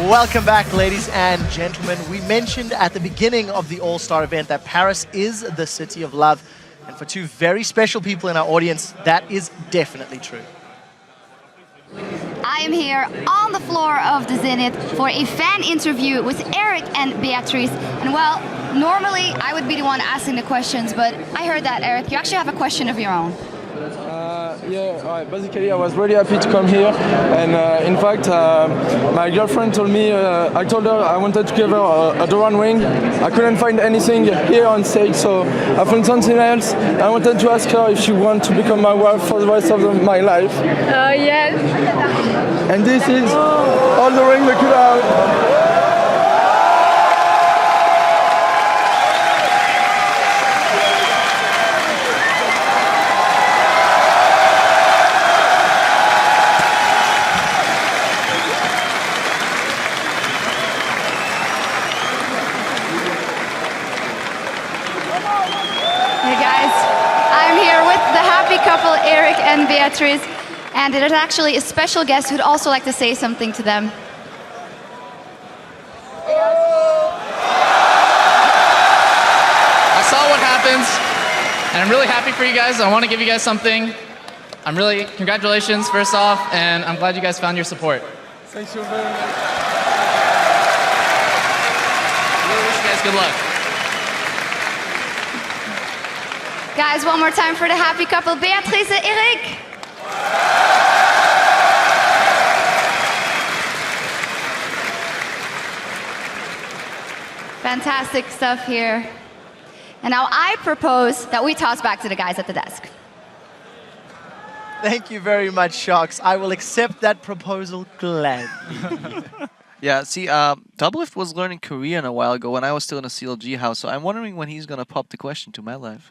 Welcome back, ladies and gentlemen. We mentioned at the beginning of the All-Star event that Paris is the city of love. And for two very special people in our audience, that is definitely true. I am here on the floor of the Zenith for a fan interview with Eric and Beatrice. And well, normally I would be the one asking the questions, but I heard that, Eric, you actually have a question of your own. Basically I was really happy to come here, and in fact my girlfriend told me, I told her I wanted to give her a Doran ring. I couldn't find anything here on stage, so I found something else. I wanted to ask her if she wants to become my wife for the rest of my life. Yes. And this is all the ring we could have. Couple Eric and Beatrice, and there's actually a special guest who'd also like to say something to them. I saw what happens, and I'm really happy for you guys. I want to give you guys something. Congratulations first off, and I'm glad you guys found your support. Thank you very much. Really wish you guys good luck. Guys, one more time for the happy couple, Beatrice and Eric. Fantastic stuff here. And now I propose that we toss back to the guys at the desk. Thank you very much, Sharks. I will accept that proposal gladly. Yeah, see, Doublelift was learning Korean a while ago when I was still in a CLG house, so I'm wondering when he's going to pop the question to MadLife.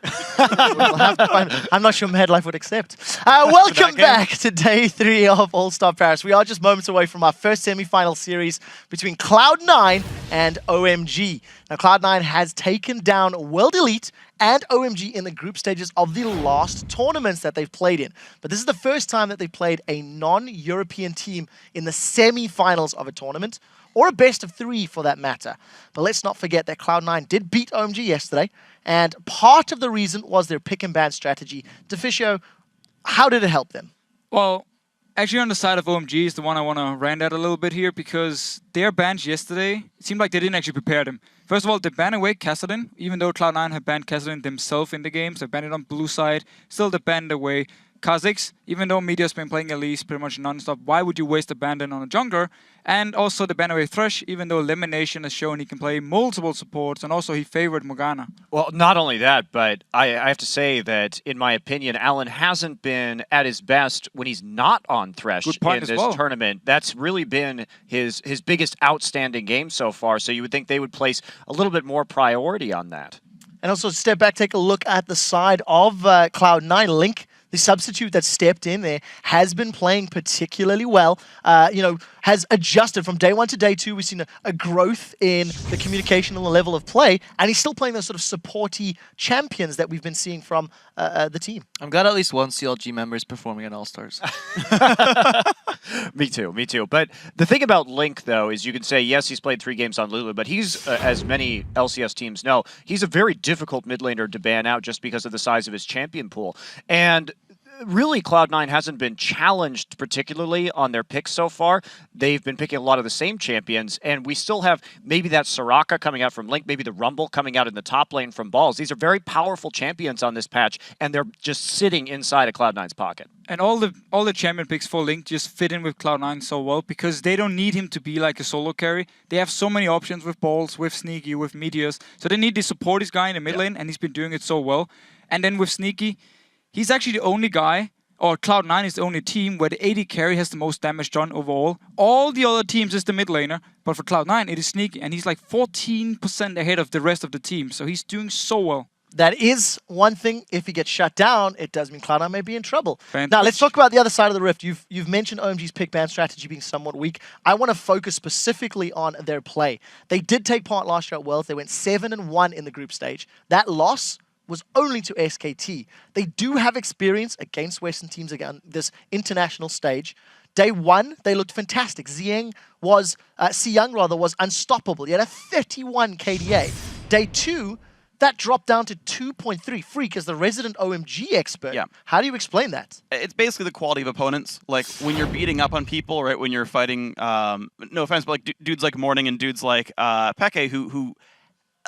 We'll have to find. I'm not sure MadLife would accept. Welcome back to day 3 of All-Star Paris. We are just moments away from our first semi-final series between Cloud9 and OMG. Now, Cloud9 has taken down World Elite and OMG in the group stages of the last tournaments that they've played in. But this is the first time that they've played a non-European team in the semi-finals of a tournament, or a best of 3 for that matter. But let's not forget that Cloud9 did beat OMG yesterday, and part of the reason was their pick and ban strategy. Deficio, how did it help them? Well, actually on the side of OMG is the one I want to rant at a little bit here, because their bans yesterday, it seemed like they didn't actually prepare them. First of all, they banned away Kassadin, even though Cloud9 have banned Kassadin themselves in the games. They banned it on blue side, still they banned away Kha'Zix, even though Media's been playing Elise pretty much non-stop. Why would you waste a bandit on a jungler? And also the ban away Thresh, even though Elimination has shown he can play multiple supports, and also he favored Morgana. Well, not only that, but I have to say that, in my opinion, Alan hasn't been at his best when he's not on Thresh in this tournament. That's really been his biggest outstanding game so far, so you would think they would place a little bit more priority on that. And also, step back, take a look at the side of Cloud9. Link, the substitute that stepped in there, has been playing particularly well. Has adjusted from day 1 to day 2. We've seen a growth in the communication and the level of play, and he's still playing those sort of supporty champions that we've been seeing from the team. I'm glad at least one CLG member is performing at All-Stars. Me too. But the thing about Link, though, is you can say, yes, he's played 3 games on Lulu, but he's, as many LCS teams know, he's a very difficult mid laner to ban out just because of the size of his champion pool. And really, Cloud9 hasn't been challenged particularly on their picks so far. They've been picking a lot of the same champions, and we still have maybe that Soraka coming out from Link, maybe the Rumble coming out in the top lane from Balls. These are very powerful champions on this patch, and they're just sitting inside of Cloud9's pocket. And all the champion picks for Link just fit in with Cloud9 so well, because they don't need him to be like a solo carry. They have so many options with Balls, with Sneaky, with Meteors, so they need to support this guy in the mid lane, and he's been doing it so well. And then with Sneaky, he's actually the only guy, or Cloud9 is the only team where the AD carry has the most damage done overall. All the other teams is the mid laner, but for Cloud9 it is Sneaky, and he's like 14% ahead of the rest of the team, so he's doing so well. That is one thing. If he gets shut down, it does mean Cloud9 may be in trouble. Fantastic. Now, let's talk about the other side of the rift. You've mentioned OMG's pick ban strategy being somewhat weak. I want to focus specifically on their play. They did take part last year at Worlds. They went 7-1 in the group stage. That loss was only to SKT. They do have experience against Western teams again, this international stage. Day one, they looked fantastic. Xiyang was unstoppable. He had a 31 KDA. Day two, that dropped down to 2.3. Freak, as the resident OMG expert, how do you explain that? It's basically the quality of opponents. Like, when you're beating up on people, right, when you're fighting, no offense, but like dudes like Morning and dudes like Peke, who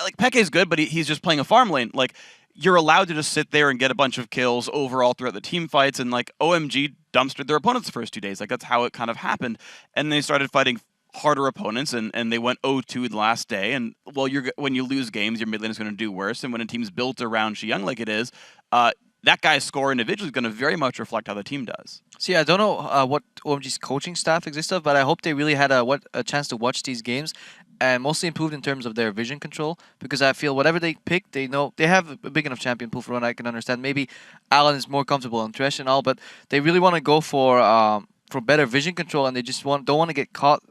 like, Peke's good, but he's just playing a farm lane. Like, you're allowed to just sit there and get a bunch of kills overall throughout the team fights, and like, OMG dumpstered their opponents the first 2 days. Like, that's how it kind of happened. And they started fighting harder opponents, and they went 0-2 the last day. And well, when you lose games, your mid lane is going to do worse. And when a team's built around Xiyang like it is, that guy's score individually is going to very much reflect how the team does. See, I don't know what OMG's coaching staff exists of, but I hope they really had a chance to watch these games and mostly improved in terms of their vision control, because I feel whatever they pick, they know they have a big enough champion pool for what I can understand. Maybe Alan is more comfortable on Thresh and all, but they really want to go for better vision control, and they just don't want to get caught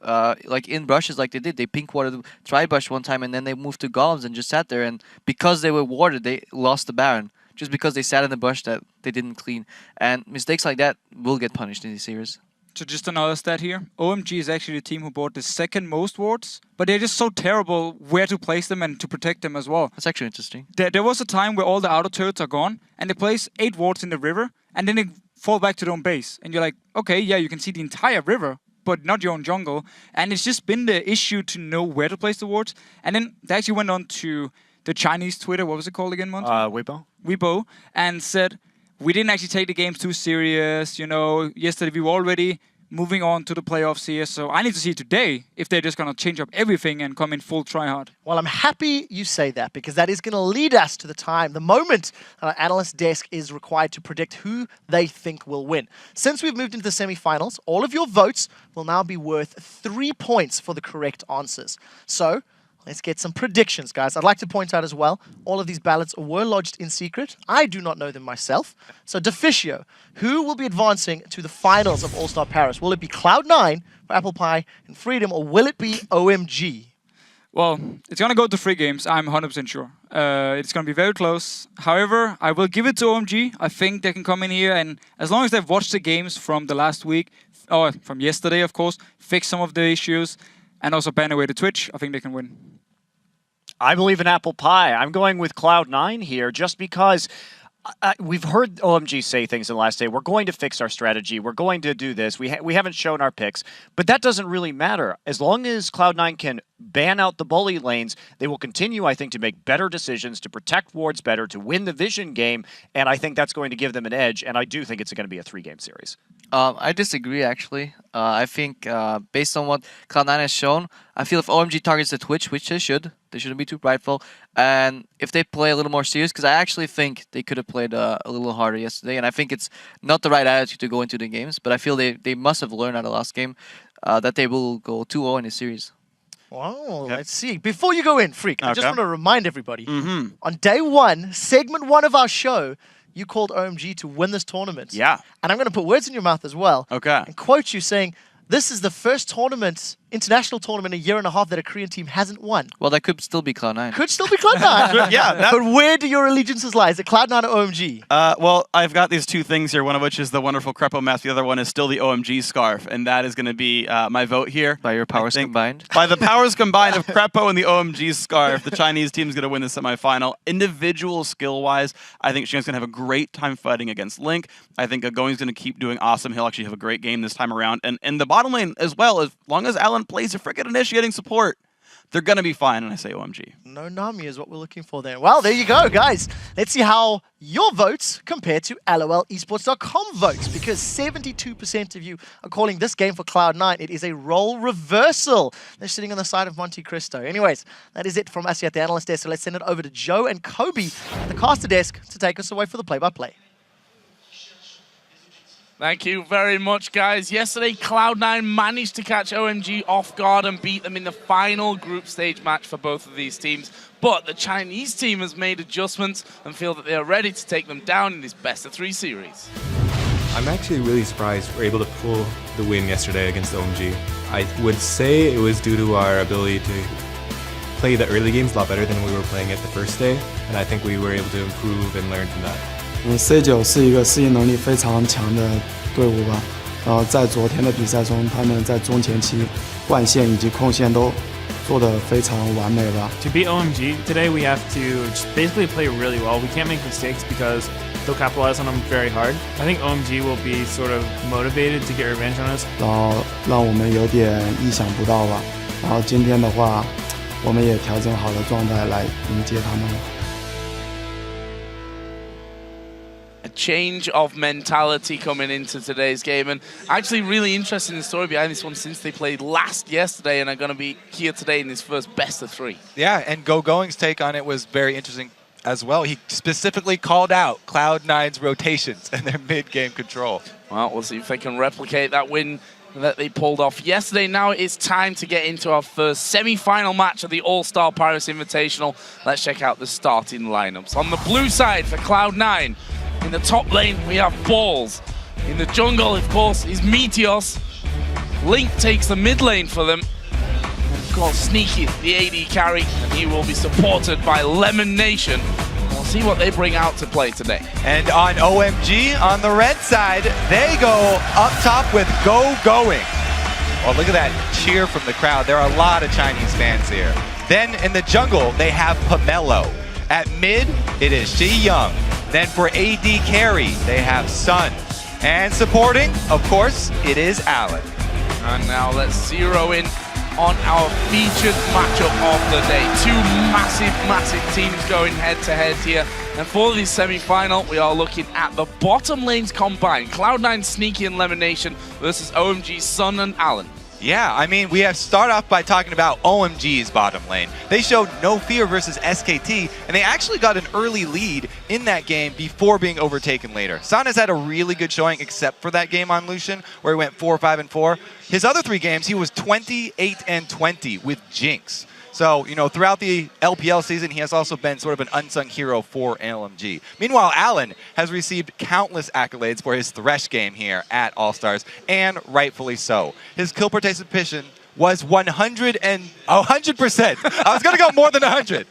like in brushes like they did. They pink warded Tri-Brush one time, and then they moved to Golems and just sat there, and because they were warded, they lost the Baron. Just because they sat in the bush that they didn't clean. And mistakes like that will get punished in these series. So just another stat here. OMG is actually the team who bought the second most wards, but they're just so terrible where to place them and to protect them as well. That's actually interesting. There was a time where all the outer turrets are gone, and they place 8 wards in the river, and then they fall back to their own base. And you're like, okay, yeah, you can see the entire river, but not your own jungle. And it's just been the issue to know where to place the wards. And then they actually went on to the Chinese Twitter, what was it called again, Monty? Weibo, and said, we didn't actually take the games too serious, you know, yesterday we were already moving on to the playoffs here, so I need to see today if they're just going to change up everything and come in full try-hard. Well, I'm happy you say that, because that is going to lead us to the moment our analyst desk is required to predict who they think will win. Since we've moved into the semi-finals, all of your votes will now be worth 3 points for the correct answers. So, let's get some predictions, guys. I'd like to point out as well, all of these ballots were lodged in secret. I do not know them myself. So, Deficio, who will be advancing to the finals of All-Star Paris? Will it be Cloud9 for Apple Pie and Freedom, or will it be OMG? Well, it's going to go to 3 games, I'm 100% sure. It's going to be very close. However, I will give it to OMG. I think they can come in here, and as long as they've watched the games from the last week, or from yesterday, of course, fix some of the issues, and also ban away the Twitch, I think they can win. I believe in Apple Pie. I'm going with Cloud9 here just because we've heard OMG say things in the last day. We're going to fix our strategy. We're going to do this. We haven't shown our picks, but that doesn't really matter. As long as Cloud9 can ban out the bully lanes, they will continue, I think, to make better decisions, to protect wards better, to win the vision game, and I think that's going to give them an edge, and I do think it's going to be a 3-game series. I disagree, actually. I think based on what Cloud9 has shown, I feel if OMG targets the Twitch, which they shouldn't be too prideful, and if they play a little more serious, because I actually think they could have played a little harder yesterday, and I think it's not the right attitude to go into the games, but I feel they must have learned out of the last game that they will go 2-0 in this series. Wow, let's see. Before you go in, Freak, I just want to remind everybody, on day 1, segment 1 of our show, you called OMG to win this tournament. Yeah. And I'm going to put words in your mouth as well. Okay. And quote you saying, this is the first tournament, international tournament, in a year and a half that a Korean team hasn't won. Well, that could still be Cloud9. Could still be Cloud9. Yeah. But where do your allegiances lie? Is it Cloud9 or OMG? Well, I've got these 2 things here, one of which is the wonderful Crepo mask, the other one is still the OMG scarf, and that is going to be my vote here. By your powers combined? By the powers combined of Crepo and the OMG scarf, the Chinese team is going to win the semifinal. Individual skill-wise, I think Xiang's going to have a great time fighting against Link. I think Agoing's going to keep doing awesome. He'll actually have a great game this time around. And the bottom lane as well, as long as Alan plays a frickin' initiating support, they're going to be fine, and I say OMG. No Nami is what we're looking for there. Well, there you go, guys. Let's see how your votes compare to LOLesports.com votes, because 72% of you are calling this game for Cloud9. It is a role reversal. They're sitting on the side of Monte Cristo. Anyways, that is it from us here at the analyst desk, so let's send it over to Joe and Kobe at the caster desk to take us away for the play-by-play. Thank you very much, guys. Yesterday, Cloud9 managed to catch OMG off guard and beat them in the final group stage match for both of these teams. But the Chinese team has made adjustments and feel that they are ready to take them down in this best-of-3 series. I'm actually really surprised we're able to pull the win yesterday against OMG. I would say it was due to our ability to play the early games a lot better than we were playing it the first day, and I think we were able to improve and learn from that. C9是一个适应能力非常强的队伍吧，在昨天的比赛中，他们在中前期灌线以及控线都做得非常完美吧。To beat OMG today, we have to just basically play really well. We can't make mistakes because they'll capitalize on them very hard. I think OMG will be sort of motivated to get revenge on us. 然后让我们有点意想不到吧。然后今天的话，我们也调整好了状态来迎接他们。A change of mentality coming into today's game, and actually really interesting the story behind this one since they played last yesterday and are going to be here today in this first best of 3. Yeah, and Going's take on it was very interesting as well. He specifically called out Cloud9's rotations and their mid-game control. Well, we'll see if they can replicate that win that they pulled off yesterday. Now it's time to get into our first semi-final match of the All-Star Paris Invitational. Let's check out the starting lineups. On the blue side for Cloud9, in the top lane we have Balls. In the jungle, of course, is Meteos. Link takes the mid lane for them. And of course, Sneaky, the AD carry, and he will be supported by Lemon Nation. We'll see what they bring out to play today. And on OMG, on the red side, they go up top with Going. Oh, look at that cheer from the crowd. There are a lot of Chinese fans here. Then in the jungle, they have Pomelo. At mid, it is Ji Young. Then for AD carry, they have Sun. And supporting, of course, it is Alan. And now let's zero in on our featured matchup of the day. Two massive teams going head-to-head here. And for this semi-final, we are looking at the bottom lanes combined. Cloud9, Sneaky, and Lemon Nation versus OMG, Sun, and Alan. Yeah, I mean, we have start off by talking about OMG's bottom lane. They showed no fear versus SKT, and they actually got an early lead in that game before being overtaken later. San has had a really good showing except for that game on Lucian, where he went 4-5-4. His other 3 games, he was 28-20 with Jinx. So, you know, throughout the LPL season, he has also been sort of an unsung hero for LMG. Meanwhile, Alan has received countless accolades for his Thresh game here at All-Stars, and rightfully so. His kill participation was 100%. I was going to go more than 100.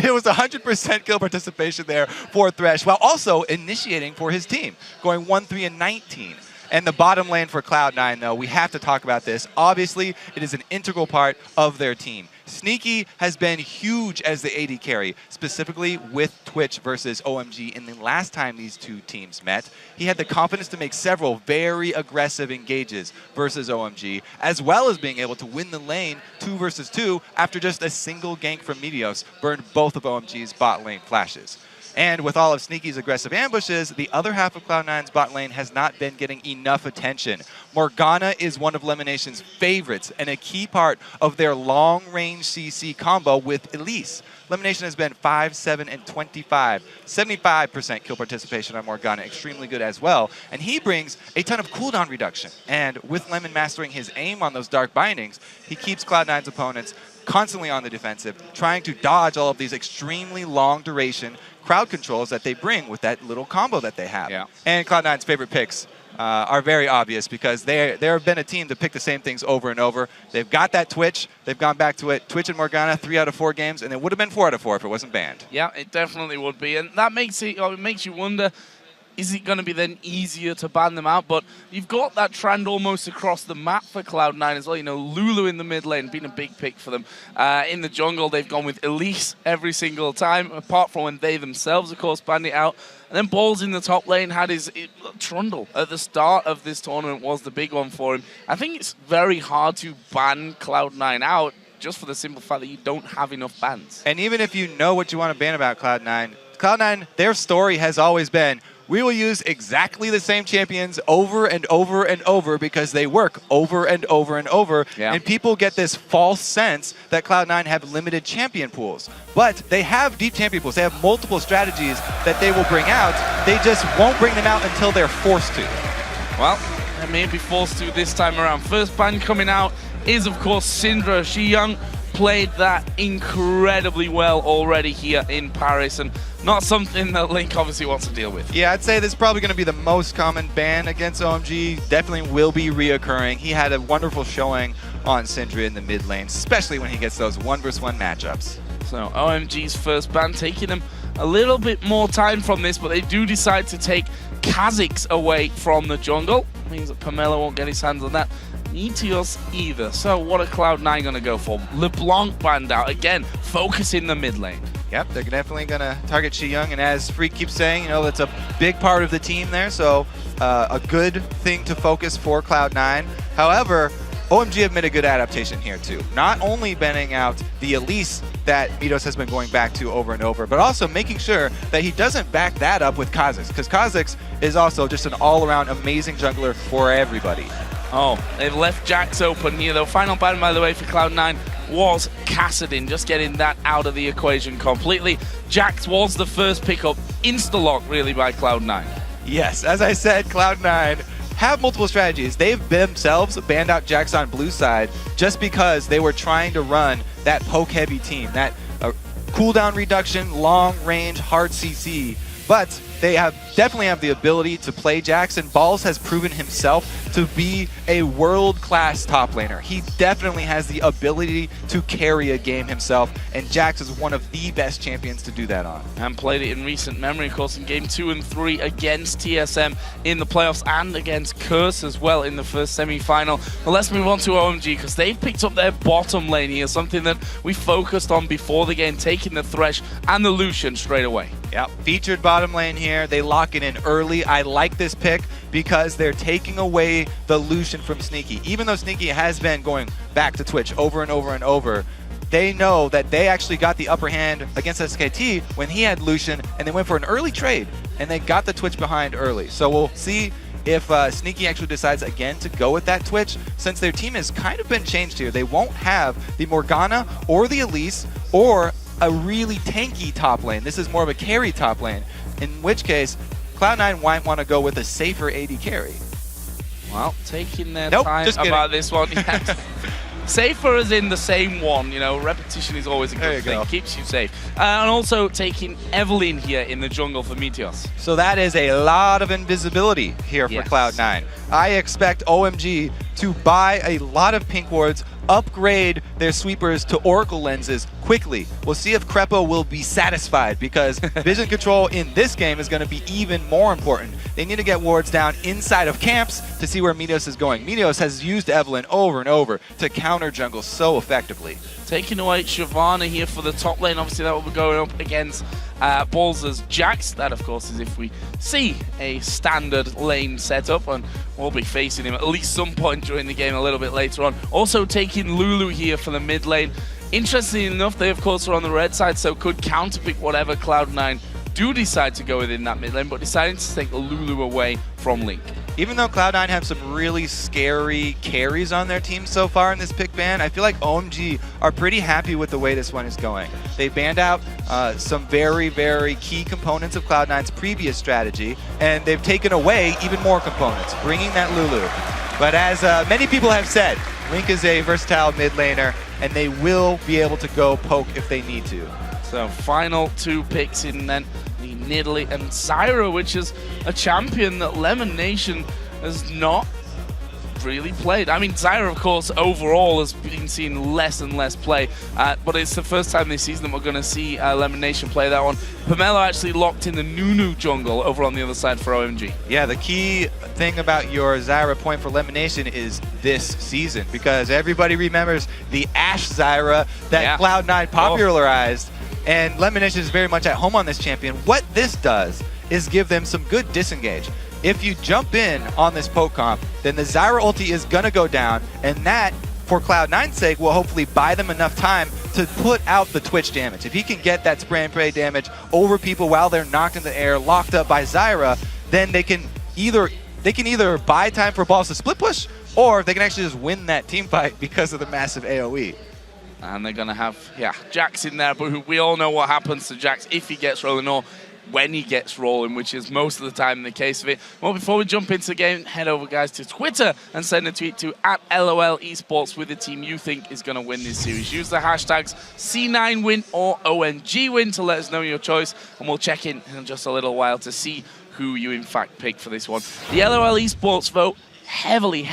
It was 100% kill participation there for Thresh, while also initiating for his team, going 1-3-19. And the bottom lane for Cloud9, though, we have to talk about this. Obviously, it is an integral part of their team. Sneaky has been huge as the AD carry, specifically with Twitch versus OMG in the last time these two teams met. He had the confidence to make several very aggressive engages versus OMG, as well as being able to win the lane 2 versus 2 after just a single gank from Meteos burned both of OMG's bot lane flashes. And with all of Sneaky's aggressive ambushes, the other half of Cloud9's bot lane has not been getting enough attention. Morgana is one of Lemonation's favorites and a key part of their long-range CC combo with Elise. Lemonation has been 5, 7, and 25. 75% kill participation on Morgana, extremely good as well. And he brings a ton of cooldown reduction. And with Lemon mastering his aim on those dark bindings, he keeps Cloud9's opponents constantly on the defensive, trying to dodge all of these extremely long duration crowd controls that they bring with that little combo that they have. Yeah. And Cloud9's favorite picks are very obvious because they have been a team to pick the same things over and over. They've got that Twitch. They've gone back to it. Twitch and Morgana, 3 out of 4 games, and it would have been 4 out of 4 if it wasn't banned. Yeah, it definitely would be. And that makes you wonder, is it going to be then easier to ban them out? But you've got that trend almost across the map for Cloud9 as well. You know, Lulu in the mid lane, been a big pick for them. In the jungle, they've gone with Elise every single time, apart from when they themselves, of course, banned it out. And then Balls in the top lane had his Trundle at the start of this tournament was the big one for him. I think it's very hard to ban Cloud9 out just for the simple fact that you don't have enough bans. And even if you know what you want to ban about Cloud9, their story has always been, we will use exactly the same champions over and over and over because they work over and over and over. Yeah. And people get this false sense that Cloud9 have limited champion pools. But they have deep champion pools. They have multiple strategies that they will bring out. They just won't bring them out until they're forced to. Well, they may be forced to this time around. First ban coming out is, of course, Syndra. Ji Young played that incredibly well already here in Paris, and not something that Link obviously wants to deal with. Yeah, I'd say this is probably going to be the most common ban against OMG. Definitely will be reoccurring. He had a wonderful showing on Syndra in the mid lane, especially when he gets those 1 versus 1 matchups. So OMG's first ban taking him a little bit more time from this, but they do decide to take Kha'Zix away from the jungle. Means that Pamela won't get his hands on that. Meteos either. So what are Cloud9 going to go for? LeBlanc banned out. Again, focus in the mid lane. Yep, they're definitely going to target Xiyang, and as Freak keeps saying, you know, that's a big part of the team there, so a good thing to focus for Cloud9. However, OMG have made a good adaptation here too. Not only banning out the Elise that Meteos has been going back to over and over, but also making sure that he doesn't back that up with Kha'Zix, because Kha'Zix is also just an all-around amazing jungler for everybody. Oh, they've left Jax open here though. Final ban, by the way, for Cloud9 was Kassadin, just getting that out of the equation completely. Jax was the first pickup, insta-lock really by Cloud9. Yes, as I said, Cloud9 have multiple strategies. They've themselves banned out Jax on blue side just because they were trying to run that poke-heavy team, that cooldown reduction, long range, hard CC. But they definitely have the ability to play Jax, and Balls has proven himself to be a world-class top laner. He definitely has the ability to carry a game himself, and Jax is one of the best champions to do that on. And played it in recent memory, of course, in Game 2 and 3 against TSM in the playoffs and against Curse as well in the first semi-final. Well, let's move on to OMG, because they've picked up their bottom lane here, something that we focused on before the game, taking the Thresh and the Lucian straight away. Yep, featured bottom lane here. They lock it in early. I like this pick because they're taking away the Lucian from Sneaky. Even though Sneaky has been going back to Twitch over and over and over, they know that they actually got the upper hand against SKT when he had Lucian, and they went for an early trade, and they got the Twitch behind early. So we'll see if Sneaky actually decides again to go with that Twitch, since their team has kind of been changed here. They won't have the Morgana or the Elise or a really tanky top lane. This is more of a carry top lane, in which case Cloud9 might want to go with a safer AD carry. Well, taking their Nope, time just about this one. Yes. Safer as in the same one, you know, repetition is always a good thing, keeps you safe. And also taking Evelyn here in the jungle for Meteos. So that is a lot of invisibility here for Cloud9. I expect OMG to buy a lot of pink wards, upgrade their sweepers to Oracle lenses quickly. We'll see if Crepo will be satisfied, because vision control in this game is going to be even more important. They need to get wards down inside of camps to see where Meteos is going. Meteos has used Evelyn over and over to counter jungle so effectively. Taking away Shyvana here for the top lane. Obviously that will be going up against Balls' Jax. That of course is if we see a standard lane setup, and we'll be facing him at least some point during the game a little bit later on. Also taking Lulu here for the mid lane. Interestingly enough, they of course are on the red side, so could counterpick whatever Cloud9 do decide to go within that mid lane, but deciding to take Lulu away from Link. Even though Cloud9 have some really scary carries on their team so far in this pick ban, I feel like OMG are pretty happy with the way this one is going. They banned out some very, very key components of Cloud9's previous strategy, and they've taken away even more components, bringing that Lulu. But as many people have said, Link is a versatile mid laner, and they will be able to go poke if they need to. So final two picks in then, the Nidalee and Zyra, which is a champion that Lemon Nation has not really played. I mean, Zyra, of course, overall has been seeing less and less play, but it's the first time this season that we're going to see Lemon Nation play that one. Pamela actually locked in the Nunu jungle over on the other side for OMG. Yeah, the key thing about your Zyra point for Lemon Nation is this season, because everybody remembers the Ashe Zyra that Cloud9 popularized. And Lemon Nation is very much at home on this champion. What this does is give them some good disengage. If you jump in on this poke comp, then the Zyra ulti is going to go down, and that, for Cloud9's sake, will hopefully buy them enough time to put out the Twitch damage. If he can get that spray and pray damage over people while they're knocked in the air, locked up by Zyra, then they can either buy time for Balls to split push, or they can actually just win that team fight because of the massive AoE. And they're going to have, Jax in there, but we all know what happens to Jax if he gets rolling, or when he gets rolling, which is most of the time the case of it. Well, before we jump into the game, head over, guys, to Twitter and send a tweet to @LOL Esports with the team you think is going to win this series. Use the hashtags C9win or OMG win to let us know your choice, and we'll check in just a little while to see who you in fact picked for this one. The LOL Esports vote heavily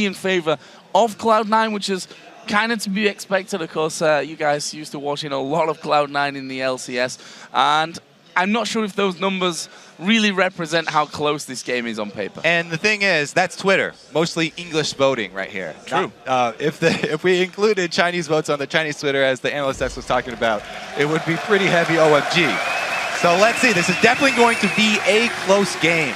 in favor of Cloud9, which is kind of to be expected. Of course, you guys used to watching a lot of Cloud9 in the LCS, and I'm not sure if those numbers really represent how close this game is on paper. And the thing is, that's Twitter, mostly English voting right here. True. If we included Chinese votes on the Chinese Twitter, as the analyst X was talking about, it would be pretty heavy OMG. So let's see, this is definitely going to be a close game.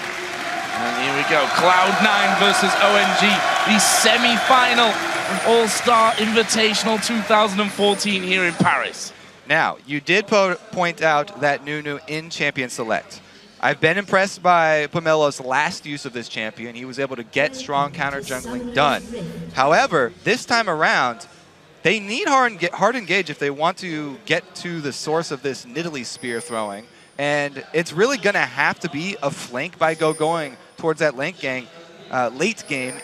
And here we go, Cloud9 versus OMG, the semi-final All-Star Invitational 2014 here in Paris. Now, you did point out that Nunu in Champion Select. I've been impressed by Pomelo's last use of this champion. He was able to get strong counter jungling done. However, this time around, they need hard engage if they want to get to the source of this Nidalee spear throwing. And it's really going to have to be a flank by going towards that late game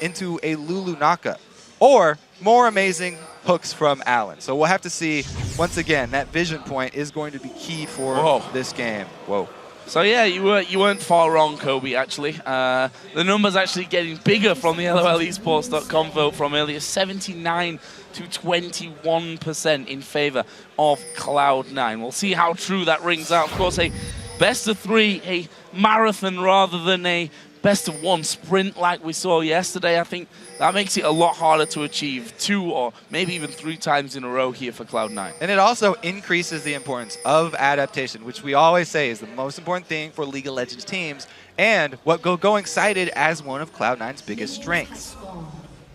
into a Lulu Naka. Or more amazing hooks from Allen. So we'll have to see, once again, that vision point is going to be key for this game. Whoa. So yeah, you weren't far wrong, Kobe, actually. The numbers actually getting bigger from the LOLesports.com vote from earlier, 79 to 21% in favor of Cloud9. We'll see how true that rings out. Of course, a best of 3, a marathon rather than a best of 1 sprint like we saw yesterday. I think that makes it a lot harder to achieve 2 or maybe even 3 times in a row here for Cloud9. And it also increases the importance of adaptation, which we always say is the most important thing for League of Legends teams and what going cited as one of Cloud9's biggest strengths.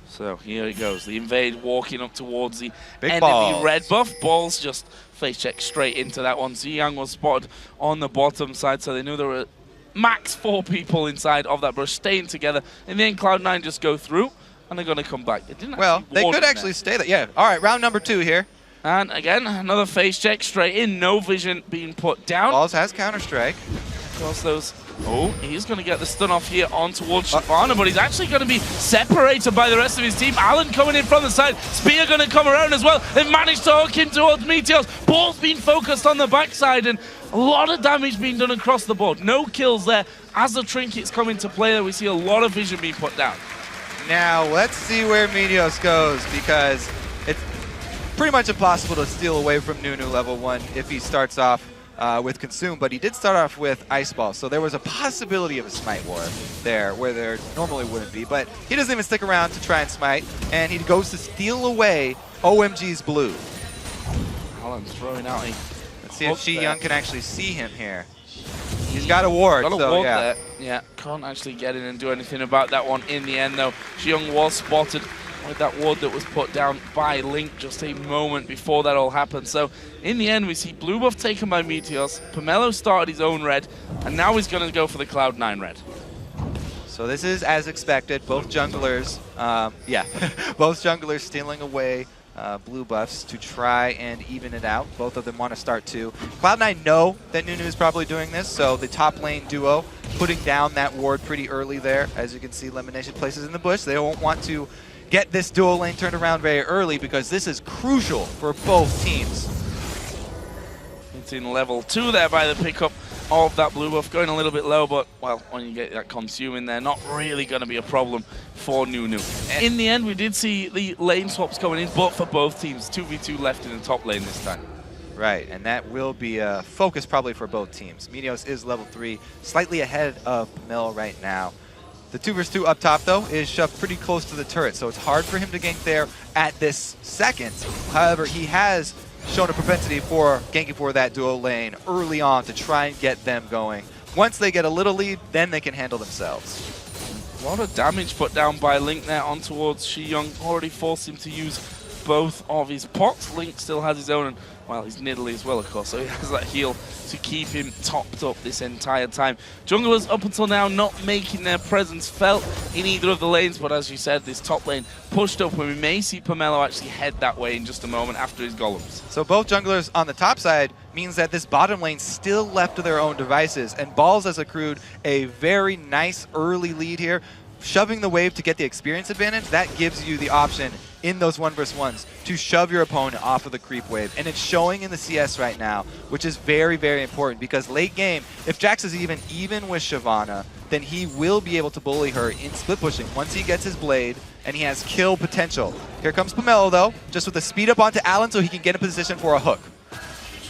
So here it goes, the Invade walking up towards the Big enemy balls. red buff. Balls just face check straight into that one. Ziyang was spotted on the bottom side, so they knew there were max 4 people inside of that brush staying together. In the end, Cloud9 just go through, and they're going to come back. They didn't they could actually stay there. Yeah. All right, round number 2 here. And again, another face check straight in. No vision being put down. Balls has Counter-Strike. Of course, those... Oh, he's going to get the stun off here on towards Shyvana, but he's actually going to be separated by the rest of his team. Allen coming in from the side. Spear going to come around as well. They've managed to hook him towards Meteors. Ball's been focused on the backside, and a lot of damage being done across the board. No kills there. As the trinkets come into play there, we see a lot of vision being put down. Now, let's see where Meteos goes, because it's pretty much impossible to steal away from Nunu level 1 if he starts off with Consume, but he did start off with Ice Ball, so there was a possibility of a Smite War there where there normally wouldn't be, but he doesn't even stick around to try and Smite, and he goes to steal away OMG's blue. Allen's throwing out a... Let's see if Shi-Young can actually see him here. He's got a ward, got a so ward yeah. there. Yeah, can't actually get in and do anything about that one in the end, though. Shi-Young was spotted with that ward that was put down by Link just a moment before that all happened. So in the end, we see blue buff taken by Meteos. Pomelo started his own red, and now he's going to go for the Cloud9 red. So this is as expected. Both junglers, both junglers stealing away blue buffs to try and even it out. Both of them want to start too. Cloud9 know that Nunu is probably doing this, so the top lane duo putting down that ward pretty early there. As you can see, Lemonation places in the bush. They won't want to get this duo lane turned around very early because this is crucial for both teams. It's in level 2 there by the pickup of that blue buff, going a little bit low, but well, when you get that consume in there, not really going to be a problem for Nunu. In the end, we did see the lane swaps coming in, but for both teams, 2v2 left in the top lane this time. Right, and that will be a focus probably for both teams. Meteos is level 3, slightly ahead of Pamela right now. The 2v2 up top, though, is shoved pretty close to the turret, so it's hard for him to gank there at this second. However, he has shown a propensity for ganking for that duo lane early on to try and get them going. Once they get a little lead, then they can handle themselves. A lot of damage put down by Link there on towards Shi-Young. Already forced him to use both of his pots. Link still has his own, and well, he's Nidalee as well, of course, so he has that heal to keep him topped up this entire time. Junglers up until now not making their presence felt in either of the lanes, but as you said, this top lane pushed up, and we may see Pomelo actually head that way in just a moment after his golems. So both junglers on the top side means that this bottom lane still left to their own devices, and Balls has accrued a very nice early lead here. Shoving the wave to get the experience advantage, that gives you the option in those 1v1s to shove your opponent off of the creep wave. And it's showing in the CS right now, which is very, very important because late game, if Jax is even with Shyvana, then he will be able to bully her in split pushing once he gets his blade and he has kill potential. Here comes Pomelo though, just with the speed up onto Allen so he can get in position for a hook.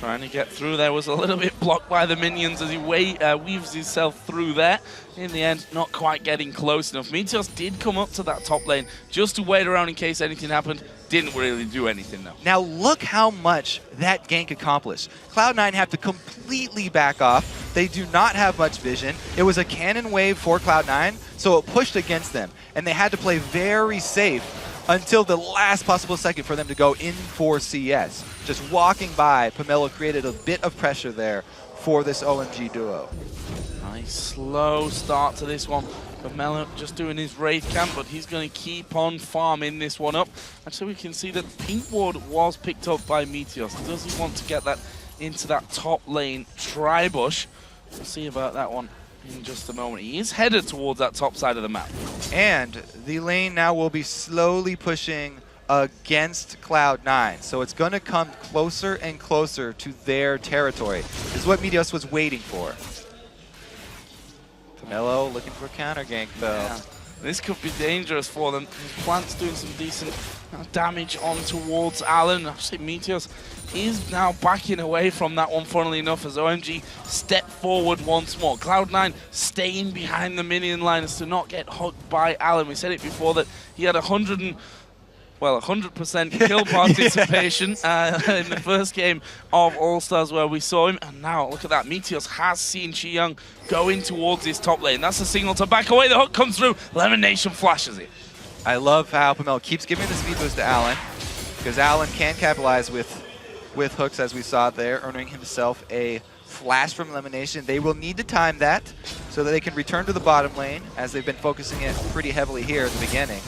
Trying to get through there, was a little bit blocked by the minions as he weaves himself through there. In the end, not quite getting close enough. Meteos did come up to that top lane just to wait around in case anything happened. Didn't really do anything though. Now look how much that gank accomplished. Cloud9 have to completely back off. They do not have much vision. It was a cannon wave for Cloud9, so it pushed against them. And they had to play very safe until the last possible second for them to go in for CS. Just walking by, Pomelo created a bit of pressure there for this OMG duo. Nice slow start to this one. Pomelo just doing his Wraith camp, but he's going to keep on farming this one up. Actually, we can see that Pink Ward was picked up by Meteos. Does he want to get that into that top lane tri-bush? We'll see about that one in just a moment. He is headed towards that top side of the map. And the lane now will be slowly pushing against Cloud9. So it's going to come closer and closer to their territory. This is what Meteos was waiting for. Pomelo looking for a counter gank though. Yeah. This could be dangerous for them. His plant's doing some decent damage on towards Allen. Actually, Meteos is now backing away from that one, funnily enough, as OMG step forward once more. Cloud9 staying behind the minion line as to not get hugged by Allen. We said it before that he had 100% kill participation in the first game of All-Stars where we saw him. And now, look at that. Meteos has seen Xiyoung going towards his top lane. That's a signal to back away. The hook comes through. Lemon Nation flashes it. I love how Pomelo keeps giving the speed boost to Allen, because Allen can capitalize with hooks, as we saw there, earning himself a flash from Elimination. They will need to time that so that they can return to the bottom lane, as they've been focusing it pretty heavily here at the beginning.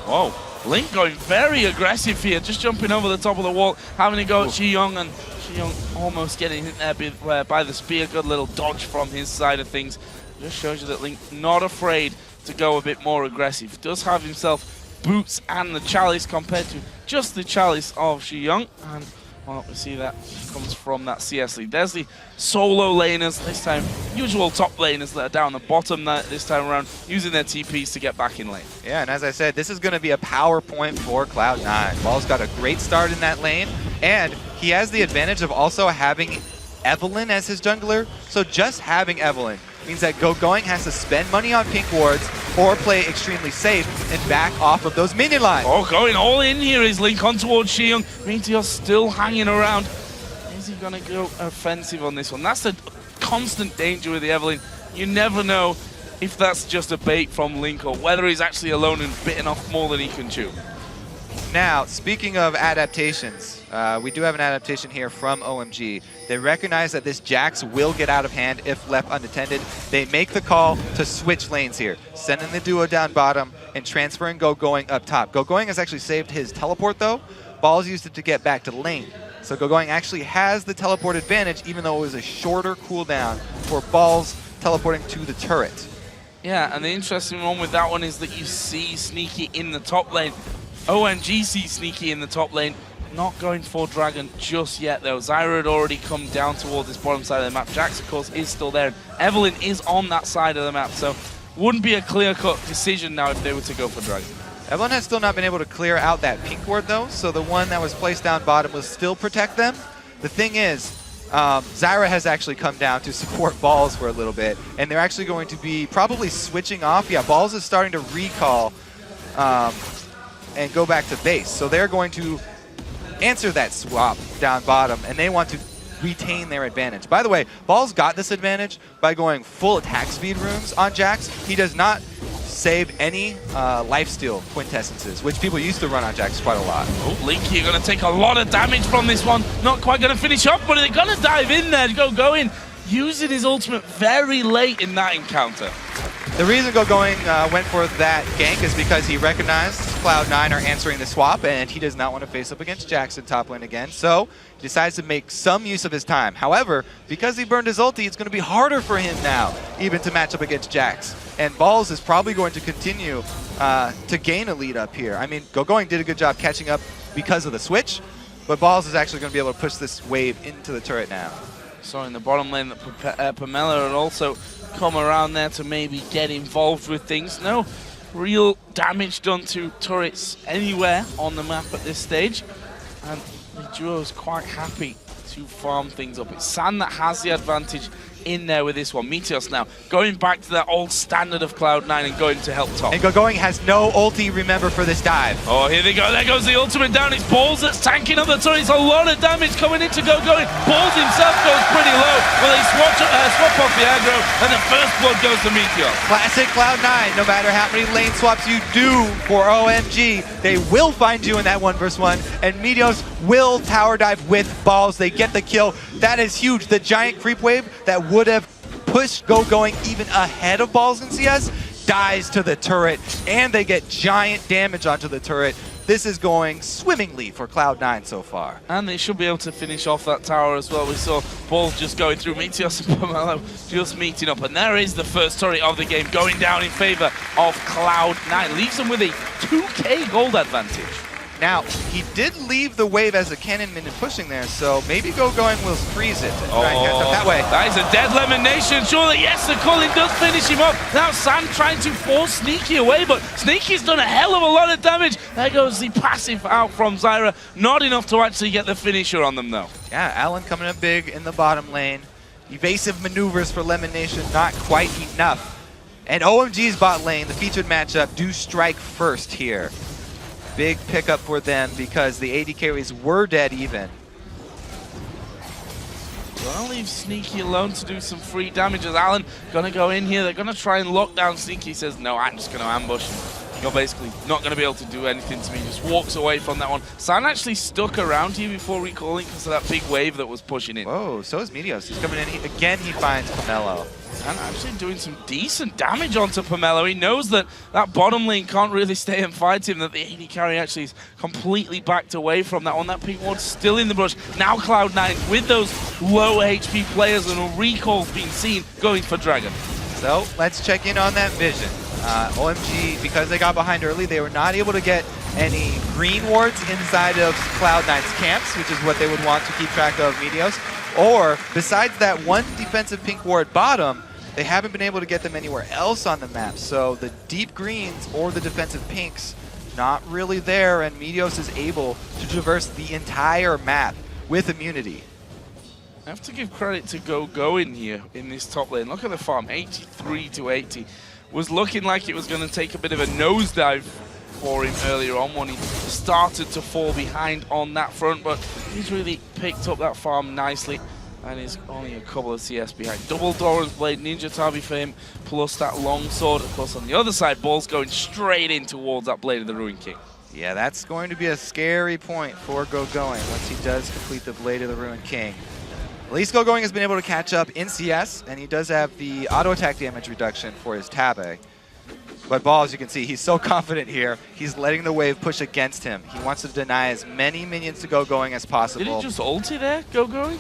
Whoa, Link going very aggressive here, just jumping over the top of the wall, having to go at Xiyoung, and Xiyoung almost getting hit there by the spear. Good little dodge from his side of things. Just shows you that Link not afraid to go a bit more aggressive. Does have himself boots and the chalice compared to just the chalice of Xiyoung, and well, we see that comes from that CS lead. There's the solo laners, this time usual top laners that are down the bottom this time around, using their TPs to get back in lane. Yeah, and as I said, this is going to be a power point for Cloud9. Ball's got a great start in that lane, and he has the advantage of also having Evelynn as his jungler. So just having Evelynn means that Going has to spend money on pink wards or play extremely safe and back off of those minion lines. Oh, going all in here is Link on towards Xiyoung. Meteos still hanging around. Is he going to go offensive on this one? That's the constant danger with the Evelynn. You never know if that's just a bait from Link or whether he's actually alone and bitten off more than he can chew. Now, speaking of adaptations, we do have an adaptation here from OMG. They recognize that this Jax will get out of hand if left unattended. They make the call to switch lanes here, sending the duo down bottom and transferring Going up top. Going has actually saved his teleport though. Balls used it to get back to the lane. So Going actually has the teleport advantage, even though it was a shorter cooldown for Balls teleporting to the turret. Yeah, and the interesting one with that one is that you see Sneaky in the top lane. OMG sees Sneaky in the top lane. Not going for Dragon just yet though. Zyra had already come down towards this bottom side of the map. Jax, of course, is still there. Evelynn is on that side of the map, so wouldn't be a clear-cut decision now if they were to go for Dragon. Evelynn has still not been able to clear out that pink ward though, so the one that was placed down bottom will still protect them. The thing is, Zyra has actually come down to support Balls for a little bit, and they're actually going to be probably switching off. Yeah, Balls is starting to recall and go back to base. So they're going to answer that swap down bottom, and they want to retain their advantage. By the way, Balls got this advantage by going full attack speed runes on Jax. He does not save any lifesteal quintessences, which people used to run on Jax quite a lot. Oh, Linky going to take a lot of damage from this one. Not quite going to finish up, but they're going to dive in there. Going, using his ultimate very late in that encounter. The reason Going went for that gank is because he recognized Cloud9 are answering the swap, and he does not want to face up against Jax in top lane again, so he decides to make some use of his time. However, because he burned his ulti, it's going to be harder for him now, even to match up against Jax. And Balls is probably going to continue to gain a lead up here. I mean, Going did a good job catching up because of the switch, but Balls is actually going to be able to push this wave into the turret now. So in the bottom lane, that Pomelo had also come around there to maybe get involved with things. No real damage done to turrets anywhere on the map at this stage. And the duo is quite happy to farm things up. It's San that has the advantage in there with this one. Meteos now going back to that old standard of Cloud9 and going to help top. And Gogoing has no ulti, remember, for this dive. Oh, here they go. There goes the ultimate down. It's Balls that's tanking up the turret. It's a lot of damage coming into Gogoing. Balls himself goes pretty low. Well, they swap off the aggro, and the first blood goes to Meteos. Classic Cloud9, no matter how many lane swaps you do for OMG, they will find you in that 1v1, and Meteos will tower dive with Balls. They get the kill. That is huge. The giant creep wave that would have pushed Gogoing even ahead of Balls in CS dies to the turret, and they get giant damage onto the turret. This is going swimmingly for Cloud9 so far. And they should be able to finish off that tower as well. We saw Balls just going through, Meteos and Pomelo just meeting up. And there is the first turret of the game going down in favor of Cloud9. Leaves them with a 2k gold advantage. Now, he did leave the wave as a cannon minion pushing there, so maybe Gogoing will freeze it and try and catch up that way. That is a dead Lemon Nation. Surely, yes, the culling does finish him off. Now San trying to force Sneaky away, but Sneaky's done a hell of a lot of damage. There goes the passive out from Zyra. Not enough to actually get the finisher on them, though. Yeah, Allen coming up big in the bottom lane. Evasive maneuvers for Lemon Nation, not quite enough. And OMG's bot lane, the featured matchup, do strike first here. Big pickup for them because the AD carries were dead even. So I'll leave Sneaky alone to do some free damage as Allen gonna go in here. They're gonna try and lock down Sneaky. He says, no, I'm just gonna ambush. You're basically not gonna be able to do anything to me. Just walks away from that one. San actually stuck around here before recalling because of that big wave that was pushing in. Whoa, so is Meteos. He's coming in. Again, he finds Pomelo. And actually doing some decent damage onto Pomelo. He knows that that bottom lane can't really stay and fight him, that the AD carry actually is completely backed away from that one. That pink ward's still in the brush. Now Cloud9 with those low HP players and a recall being seen going for Dragon. So let's check in on that vision. OMG, because they got behind early, they were not able to get any green wards inside of Cloud9's camps, which is what they would want to keep track of Meteos. Or, besides that one defensive pink ward bottom, they haven't been able to get them anywhere else on the map. So the deep greens or the defensive pinks, not really there, and Meteos is able to traverse the entire map with immunity. I have to give credit to Gogoing here in this top lane. Look at the farm, 83 to 80. Was looking like it was going to take a bit of a nosedive for him earlier on when he started to fall behind on that front, but he's really picked up that farm nicely and is only a couple of CS behind. Double Doran's Blade, Ninja Tabi for him, plus that long sword. Of course, on the other side, Ball's going straight in towards that Blade of the Ruin King. Yeah, that's going to be a scary point for Gogoing once he does complete the Blade of the Ruin King. At least Gogoing has been able to catch up in CS, and he does have the auto attack damage reduction for his Tabe. But Ball, as you can see, he's so confident here. He's letting the wave push against him. He wants to deny as many minions to Gogoing as possible. Did he just ulti there, Gogoing?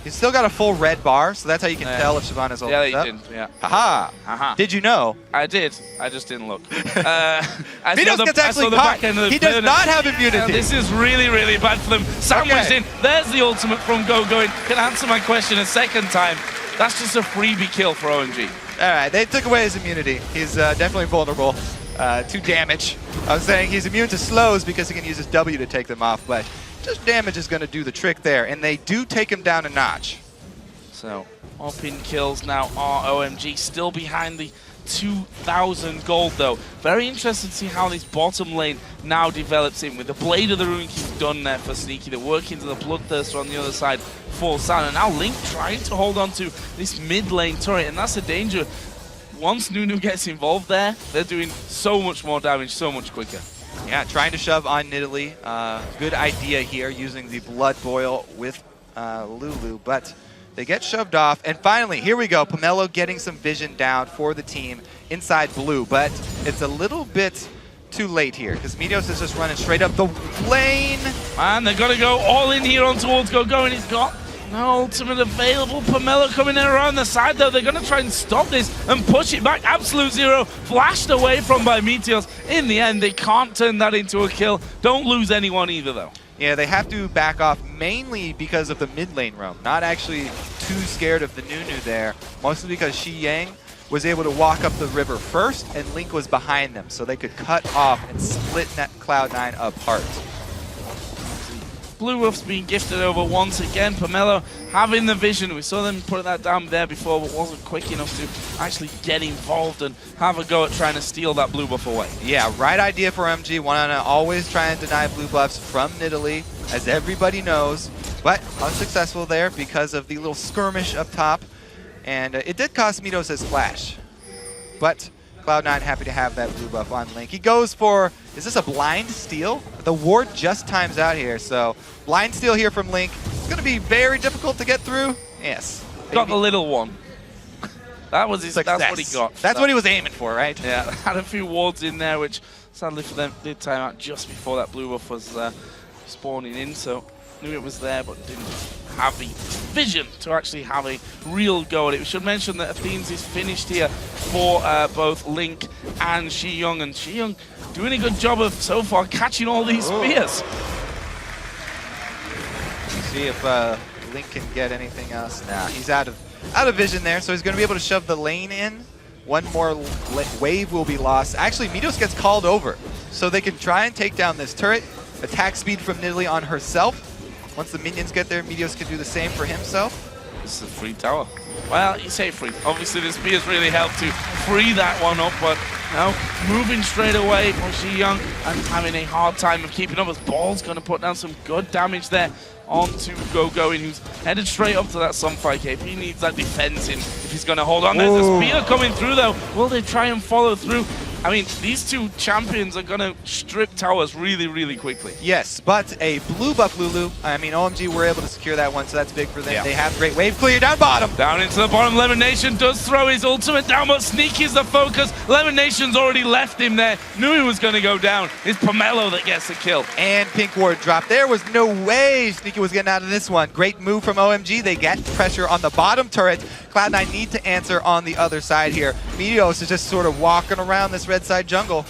He's still got a full red bar, so that's how you can tell if Shyvana's ulti up. Yeah, he did, yeah. Haha! Aha. Did you know? I did. I just didn't look. Meteos gets actually caught. He does not have immunity. This is really, really bad for them. Sandwiched in. There's the ultimate from Gogoing. Can answer my question a second time. That's just a freebie kill for OMG. All right, they took away his immunity. He's definitely vulnerable to damage. I was saying he's immune to slows because he can use his W to take them off, but just damage is going to do the trick there, and they do take him down a notch. So, up in kills now are OMG, still behind the 2,000 gold though. Very interested to see how this bottom lane now develops in with the Blade of the Ruin King done there for Sneaky. The work into the Bloodthirster on the other side for San. And now Link trying to hold on to this mid lane turret, and that's a danger. Once Nunu gets involved there, they're doing so much more damage, so much quicker. Yeah, trying to shove on Nidalee. Good idea here, using the Blood Boil with Lulu, but they get shoved off. And finally, here we go, Pomelo getting some vision down for the team inside blue, but it's a little bit too late here because Meteos is just running straight up the lane. Man, they're gonna go all in here on towards Gogoing. He's got no ultimate available. Pomelo coming in around the side though. They're gonna try and stop this and push it back. Absolute Zero flashed away from by Meteos. In the end, they can't turn that into a kill. Don't lose anyone either though. Yeah, they have to back off mainly because of the mid lane roam. Not actually too scared of the Nunu there, mostly because Shi Yang was able to walk up the river first and Link was behind them, so they could cut off and split that Cloud9 apart. blue buff's being gifted over once again. Pomelo having the vision. We saw them put that down there before, but wasn't quick enough to actually get involved and have a go at trying to steal that blue buff away. Yeah, right idea for OMG. Want to always try and deny blue buffs from Nidalee, as everybody knows, but unsuccessful there because of the little skirmish up top. And it did cost Midos his splash, but Cloud9 happy to have that blue buff on Link. He goes for, is this a blind steal? The ward just times out here, so blind steal here from Link. It's going to be very difficult to get through. Yes. Got the little one. That was his, that's what he got. That's what he was aiming for, right? Yeah, had a few wards in there, which sadly for them did time out just before that blue buff was spawning in, so knew it was there, but didn't have the vision to actually have a real go at it. We should mention that Athenes is finished here for both Link and Shi-Young, and Shi-Young doing a good job of, so far, catching all these spears. See if Link can get anything else. Nah, he's out of vision there, so he's going to be able to shove the lane in. One more wave will be lost. Actually, Midos gets called over, so they can try and take down this turret. Attack speed from Nidalee on herself. Once the minions get there, Midos can do the same for himself. This is a free tower. Well, you say free. Obviously, the spears really helped to free that one up, but now moving straight away for Shi-Young and having a hard time of keeping up as Ball's going to put down some good damage there onto Go-Going, who's headed straight up to that Sunfire Cape. He needs that defense in if he's going to hold on. There's a spear coming through, though. Will they try and follow through? I mean, these two champions are going to strip towers really, really quickly. Yes, but a blue buff Lulu. I mean, OMG were able to secure that one, so that's big for them. Yeah. They have great wave clear down bottom. Down into the bottom. Lemon Nation does throw his ultimate down, but Sneaky's the focus. Lemon Nation's already left him there. Knew he was going to go down. It's Pomelo that gets the kill. And Pink Ward dropped. There was no way Sneaky was getting out of this one. Great move from OMG. They get pressure on the bottom turret. Cloud9 need to answer on the other side here. Midos is just sort of walking around this red side jungle.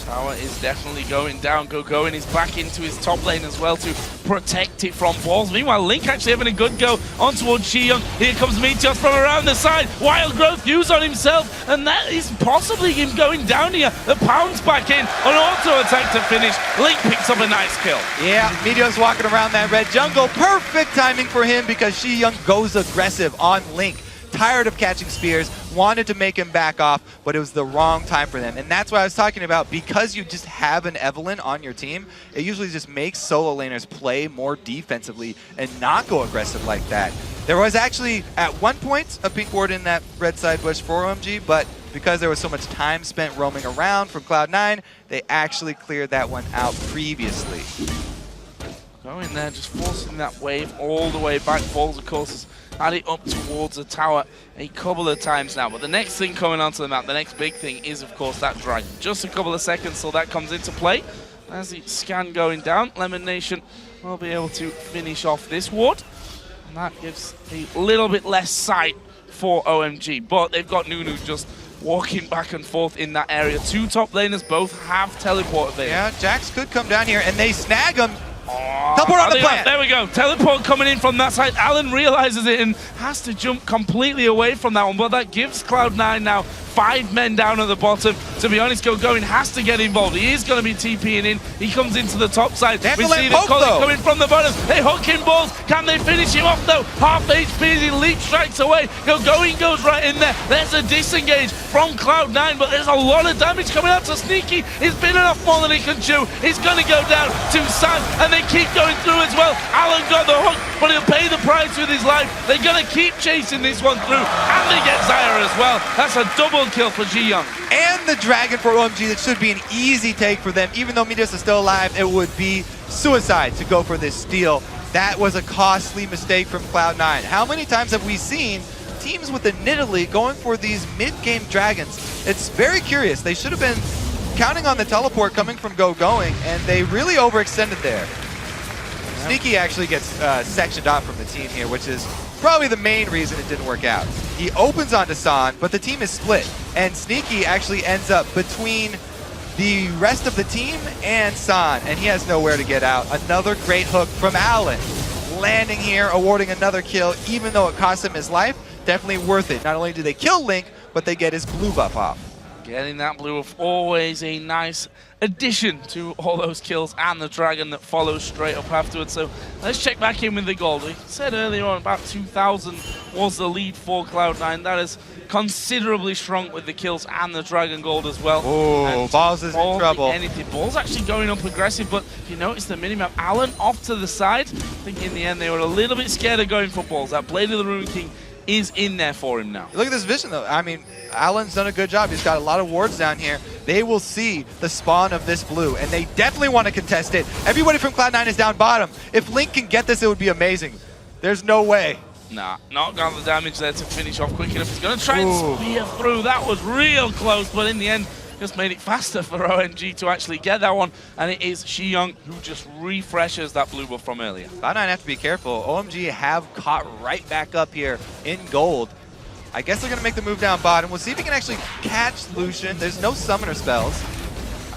Tower is definitely going down. Go-Going is back into his top lane as well to protect it from balls. Meanwhile, Link actually having a good go on towards Shi-Young. Here comes Meteos from around the side. Wild Growth use on himself, and that is possibly him going down here. The pounds back in, an auto attack to finish. Link picks up a nice kill. Yeah, Meteos walking around that red jungle. Perfect timing for him because Shi-Young goes aggressive on Link. Tired of catching spears, wanted to make him back off, but it was the wrong time for them. And that's what I was talking about. Because you just have an Evelynn on your team, it usually just makes solo laners play more defensively and not go aggressive like that. There was actually, at one point, a pink ward in that red side bush for OMG, but because there was so much time spent roaming around from Cloud9, they actually cleared that one out previously. Going there, just forcing that wave all the way back. Balls, of course, has had it up towards the tower a couple of times now. But the next thing coming onto the map, the next big thing is, of course, that dragon. Just a couple of seconds till that comes into play. As the scan going down, Lemon Nation will be able to finish off this ward. And that gives a little bit less sight for OMG. But they've got Nunu just walking back and forth in that area. Two top laners both have teleport available. Yeah, Jax could come down here and they snag him. Teleport on the plant. There we go. Teleport coming in from that side. Alan realizes it and has to jump completely away from that one. But that gives Cloud9 now 5 men down at the bottom. To be honest, Go-Going has to get involved. He is going to be TPing in. He comes into the top side. We see the Colin coming from the bottom. They hook in balls. Can they finish him off though? Half HP as he leap strikes away. Go-Going goes right in there. There's a disengage from Cloud9, but there's a lot of damage coming out to Sneaky. He's been enough more than he can chew. He's going to go down to San, and they keep going through as well. Alan got the hook, but he'll pay the price with his life. They're going to keep chasing this one through, and they get Zyra as well. That's a double kill for Ji-Young. And the dragon for OMG. That should be an easy take for them. Even though Meteos is still alive, it would be suicide to go for this steal. That was a costly mistake from Cloud9. How many times have we seen teams with the Nidalee going for these mid-game dragons? It's very curious. They should have been counting on the teleport coming from Go-Going, and they really overextended there. Sneaky actually gets sectioned off from the team here, which is probably the main reason it didn't work out. He opens onto San, but the team is split, and Sneaky actually ends up between the rest of the team and San, and he has nowhere to get out. Another great hook from Alan, landing here, awarding another kill, even though it cost him his life. Definitely worth it. Not only do they kill Link, but they get his blue buff off. Getting that blue buff, always a nice addition to all those kills and the dragon that follows straight up afterwards. So let's check back in with the gold. We said earlier on about 2,000 was the lead for Cloud9. That has considerably shrunk with the kills and the dragon gold as well. Oh, Balls is in trouble. Ball's actually going up aggressive, but if you notice the minimap, Alan off to the side. I think in the end they were a little bit scared of going for Balls. That Blade of the Ruin King is in there for him now. Look at this vision, though. I mean, Alan's done a good job. He's got a lot of wards down here. They will see the spawn of this blue, and they definitely want to contest it. Everybody from Cloud9 is down bottom. If Link can get this, it would be amazing. There's no way. Nah, not got the damage there to finish off quick enough. He's going to try and spear through. That was real close, but in the end, just made it faster for OMG to actually get that one. And it is Xiong who just refreshes that blue buff from earlier. Cloud9 have to be careful. OMG have caught right back up here in gold. I guess they're going to make the move down bottom. We'll see if he can actually catch Lucian. There's no summoner spells.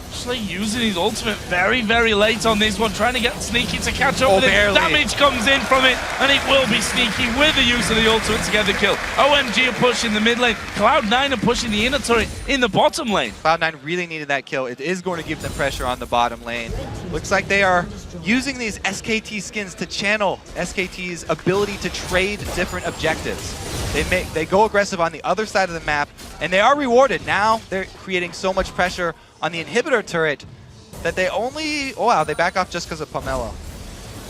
Actually using his ultimate very, very late on this one, trying to get Sneaky to catch up with it. Damage comes in from it, and it will be Sneaky with the use of the ultimate to get the kill. OMG are pushing the mid lane. Cloud9 are pushing the inner turret in the bottom lane. Cloud9 really needed that kill. It is going to give them pressure on the bottom lane. Looks like they are using these SKT skins to channel SKT's ability to trade different objectives. They go aggressive on the other side of the map, and they are rewarded. Now they're creating so much pressure on the inhibitor turret that they only... Oh, wow, they back off just because of Pomelo.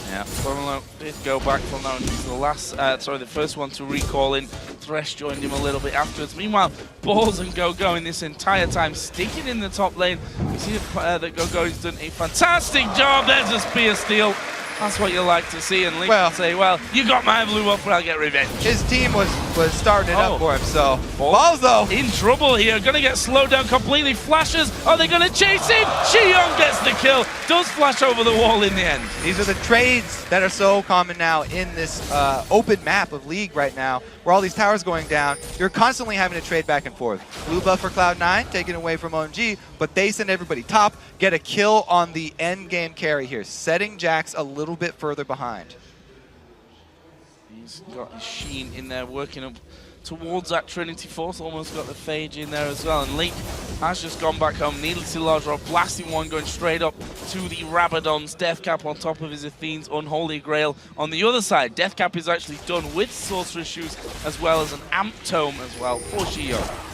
Yeah, Pomelo did go back from that one. He's the last, the first one to recall in. Thresh joined him a little bit afterwards. Meanwhile, Balls and Go in this entire time sticking in the top lane. You see that Go has done a fantastic job. There's a spear steal. That's what you like to see, and Link can say, well, you got my blue up, but I'll get revenge. His team was starting it up for him, so... Balls, though. In trouble here, gonna get slowed down completely. Flashes, are they gonna chase him? Xiong gets the kill, does flash over the wall in the end. These are the trades that are so common now in this open map of League right now, where all these towers going down. You're constantly having to trade back and forth. Blue buff for Cloud9, taken away from OMG, but they send everybody top, get a kill on the end game carry here, setting Jax a little bit further behind. He's got his Sheen in there working up towards that Trinity Force, almost got the Phage in there as well, and Link has just gone back home, needlessly large rock, blasting one, going straight up to the Rabadon's Deathcap on top of his Athene's Unholy Grail. On the other side, Deathcap is actually done with Sorcerer's Shoes as well as an Amp Tome as well for Xiong.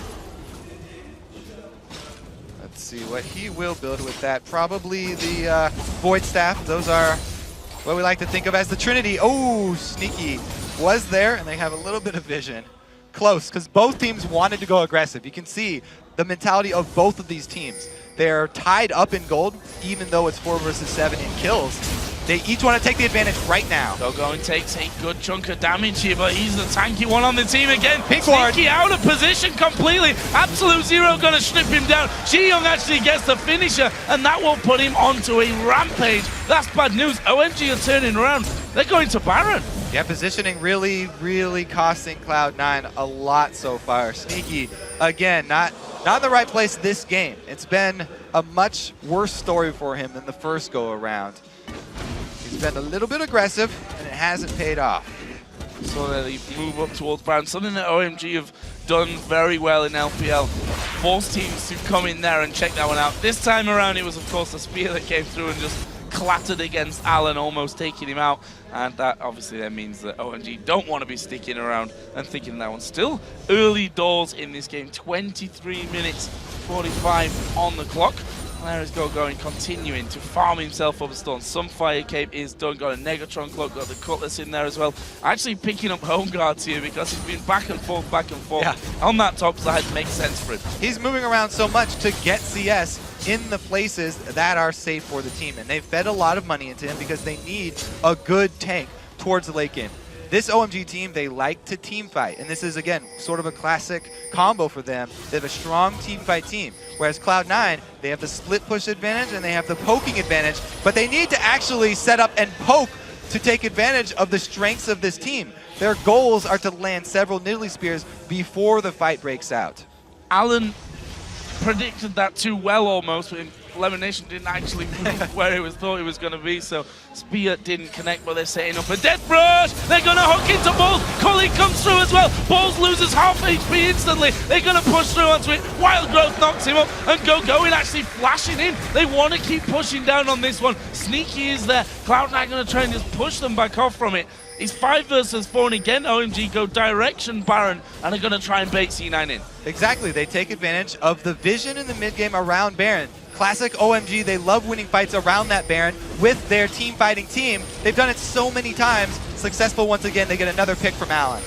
Let's see what he will build with that. Probably the Void Staff. Those are what we like to think of as the Trinity. Oh, Sneaky was there, and they have a little bit of vision. Close, because both teams wanted to go aggressive. You can see the mentality of both of these teams. They're tied up in gold, even though it's 4 versus 7 in kills. They each want to take the advantage right now. Go takes a good chunk of damage here, but he's the tanky one on the team again. Pink ward. Sneaky out of position completely. Absolute Zero going to strip him down. Xiong actually gets the finisher, and that will put him onto a rampage. That's bad news. OMG are turning around. They're going to Baron. Yeah, positioning really, really costing Cloud9 a lot so far. Sneaky, again, not in the right place this game. It's been a much worse story for him than the first go-around. He's been a little bit aggressive, and it hasn't paid off. So they move up towards Baron, something that OMG have done very well in LPL. Force teams to come in there and check that one out. This time around, it was, of course, the spear that came through and just clattered against Alan, almost taking him out. And that obviously then means that OMG don't want to be sticking around and thinking that one. Still early doors in this game, 23 minutes 45 on the clock. There is going, continuing to farm himself up a stone. Some Fire Cape is done, got a Negatron Cloak, got the Cutlass in there as well. Actually picking up home guards here because he's been back and forth on that top side. Makes sense for him. He's moving around so much to get CS in the places that are safe for the team, and they've fed a lot of money into him because they need a good tank towards the late game. This OMG team, they like to team fight, and this is, again, sort of a classic combo for them. They have a strong team fight team, whereas Cloud9, they have the split push advantage and they have the poking advantage, but they need to actually set up and poke to take advantage of the strengths of this team. Their goals are to land several Nidalee Spears before the fight breaks out. Alan predicted that too well almost. Elimination didn't actually move where it was thought it was going to be, so Spear didn't connect, but they're setting up a Death Rush. They're going to hook into Balls. Colin comes through as well. Balls loses half HP instantly. They're going to push through onto it. Wild Growth knocks him up, and Going actually flashing in. They want to keep pushing down on this one. Sneaky is there. Cloud9 going to try and just push them back off from it. It's 5 versus 4, and again, OMG go direction Baron, and are going to try and bait C9 in. Exactly, they take advantage of the vision in the mid game around Baron. Classic OMG, they love winning fights around that Baron with their team fighting team. They've done it so many times. Successful once again, they get another pick from Alan.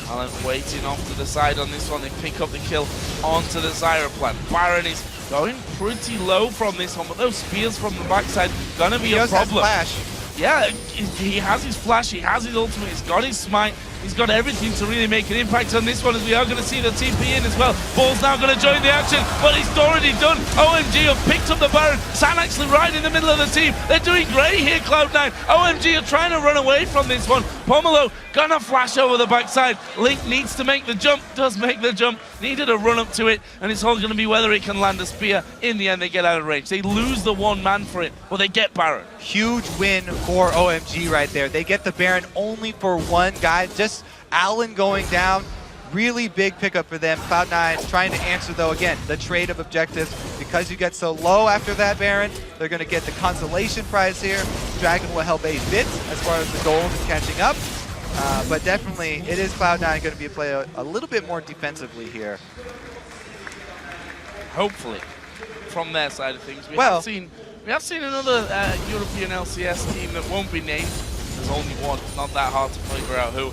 Alan waiting off to the side on this one. They pick up the kill onto the Zyra plant. Baron is going pretty low from this one, but those spears from the backside gonna be a problem. Flash. Yeah, he has his flash, he has his ultimate, he's got his smite, he's got everything to really make an impact on this one, as we are going to see the TP in as well. Ball's now going to join the action, but it's already done. OMG have picked up the Baron. San actually right in the middle of the team. They're doing great here, Cloud9. OMG are trying to run away from this one. Pomelo gonna flash over the backside. Link needs to make the jump, does make the jump, needed a run up to it, and it's all going to be whether it can land a spear. In the end, they get out of range. They lose the one man for it, but they get Baron. Huge win for OMG right there. They get the Baron only for one guy. Just Alan going down. Really big pickup for them. Cloud9 trying to answer, though, again, the trade of objectives. Because you get so low after that Baron, they're going to get the consolation prize here. Dragon will help a bit as far as the gold and catching up. But definitely, it is Cloud9 going to be play a little bit more defensively here. Hopefully, from their side of things. We have seen another European LCS team that won't be named. There's only one. It's not that hard to figure out who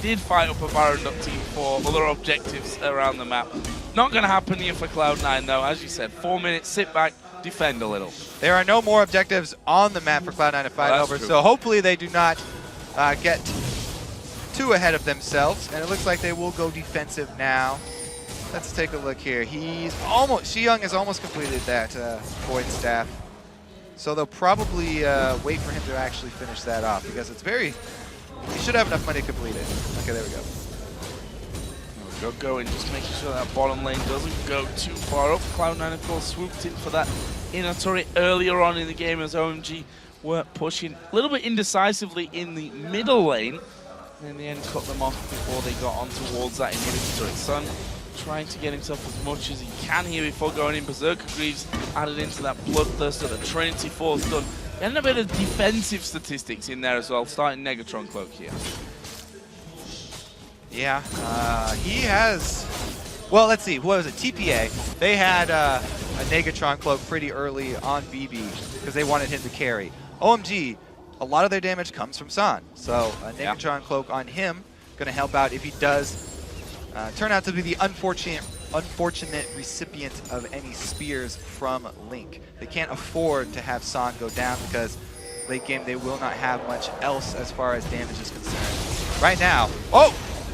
did fight up a Baron Duck team for other objectives around the map. Not going to happen here for Cloud9, though. As you said, 4 minutes, sit back, defend a little. There are no more objectives on the map for Cloud9 to fight over, so hopefully they do not get too ahead of themselves, and it looks like they will go defensive now. Let's take a look here. Xiyoung has almost completed that Void Staff, so they'll probably wait for him to actually finish that off, because it's he should have enough money to complete it. Okay, there we go. Going, just making sure that bottom lane doesn't go too far up. Cloud9, of course, swooped in for that inner turret earlier on in the game as OMG were pushing a little bit indecisively in the middle lane. And in the end, cut them off before they got on towards that inhibitor turret. Sun trying to get himself as much as he can here before going in. Berserker Greaves added into that Bloodthirst of the Trinity Force done. And a bit of defensive statistics in there as well, starting Negatron Cloak here. Yeah, he has, well, let's see, what was it, TPA. They had a Negatron Cloak pretty early on BB because they wanted him to carry. OMG, a lot of their damage comes from San, so a Negatron Cloak on him going to help out if he does turn out to be the unfortunate recipient of any spears from Link. They can't afford to have San go down because late game they will not have much else as far as damage is concerned. Right now,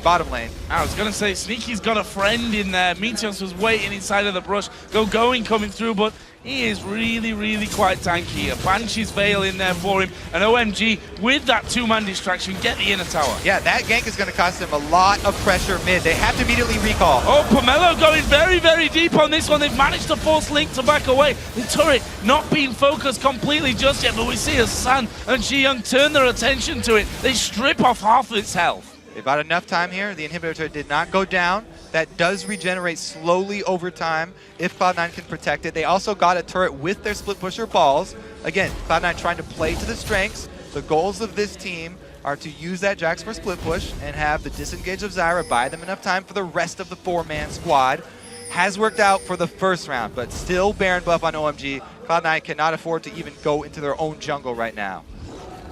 bottom lane. I was going to say, Sneaky's got a friend in there. Meteos was waiting inside of the brush. Going coming through, but he is really, really quite tanky. A Banshee's Veil in there for him. And OMG, with that two-man distraction, get the inner tower. Yeah, that gank is going to cost them a lot of pressure mid. They have to immediately recall. Oh, Pomelo going very, very deep on this one. They've managed to force Link to back away. The turret not being focused completely just yet, but we see as San and Xiyoung turn their attention to it. They strip off half of its health. They've got enough time here. The inhibitor did not go down. That does regenerate slowly over time if Cloud9 can protect it. They also got a turret with their split pusher balls. Again, Cloud9 trying to play to the strengths. The goals of this team are to use that Jax for split push and have the disengage of Zyra buy them enough time for the rest of the four-man squad. Has worked out for the first round, but still Baron buff on OMG. Cloud9 cannot afford to even go into their own jungle right now.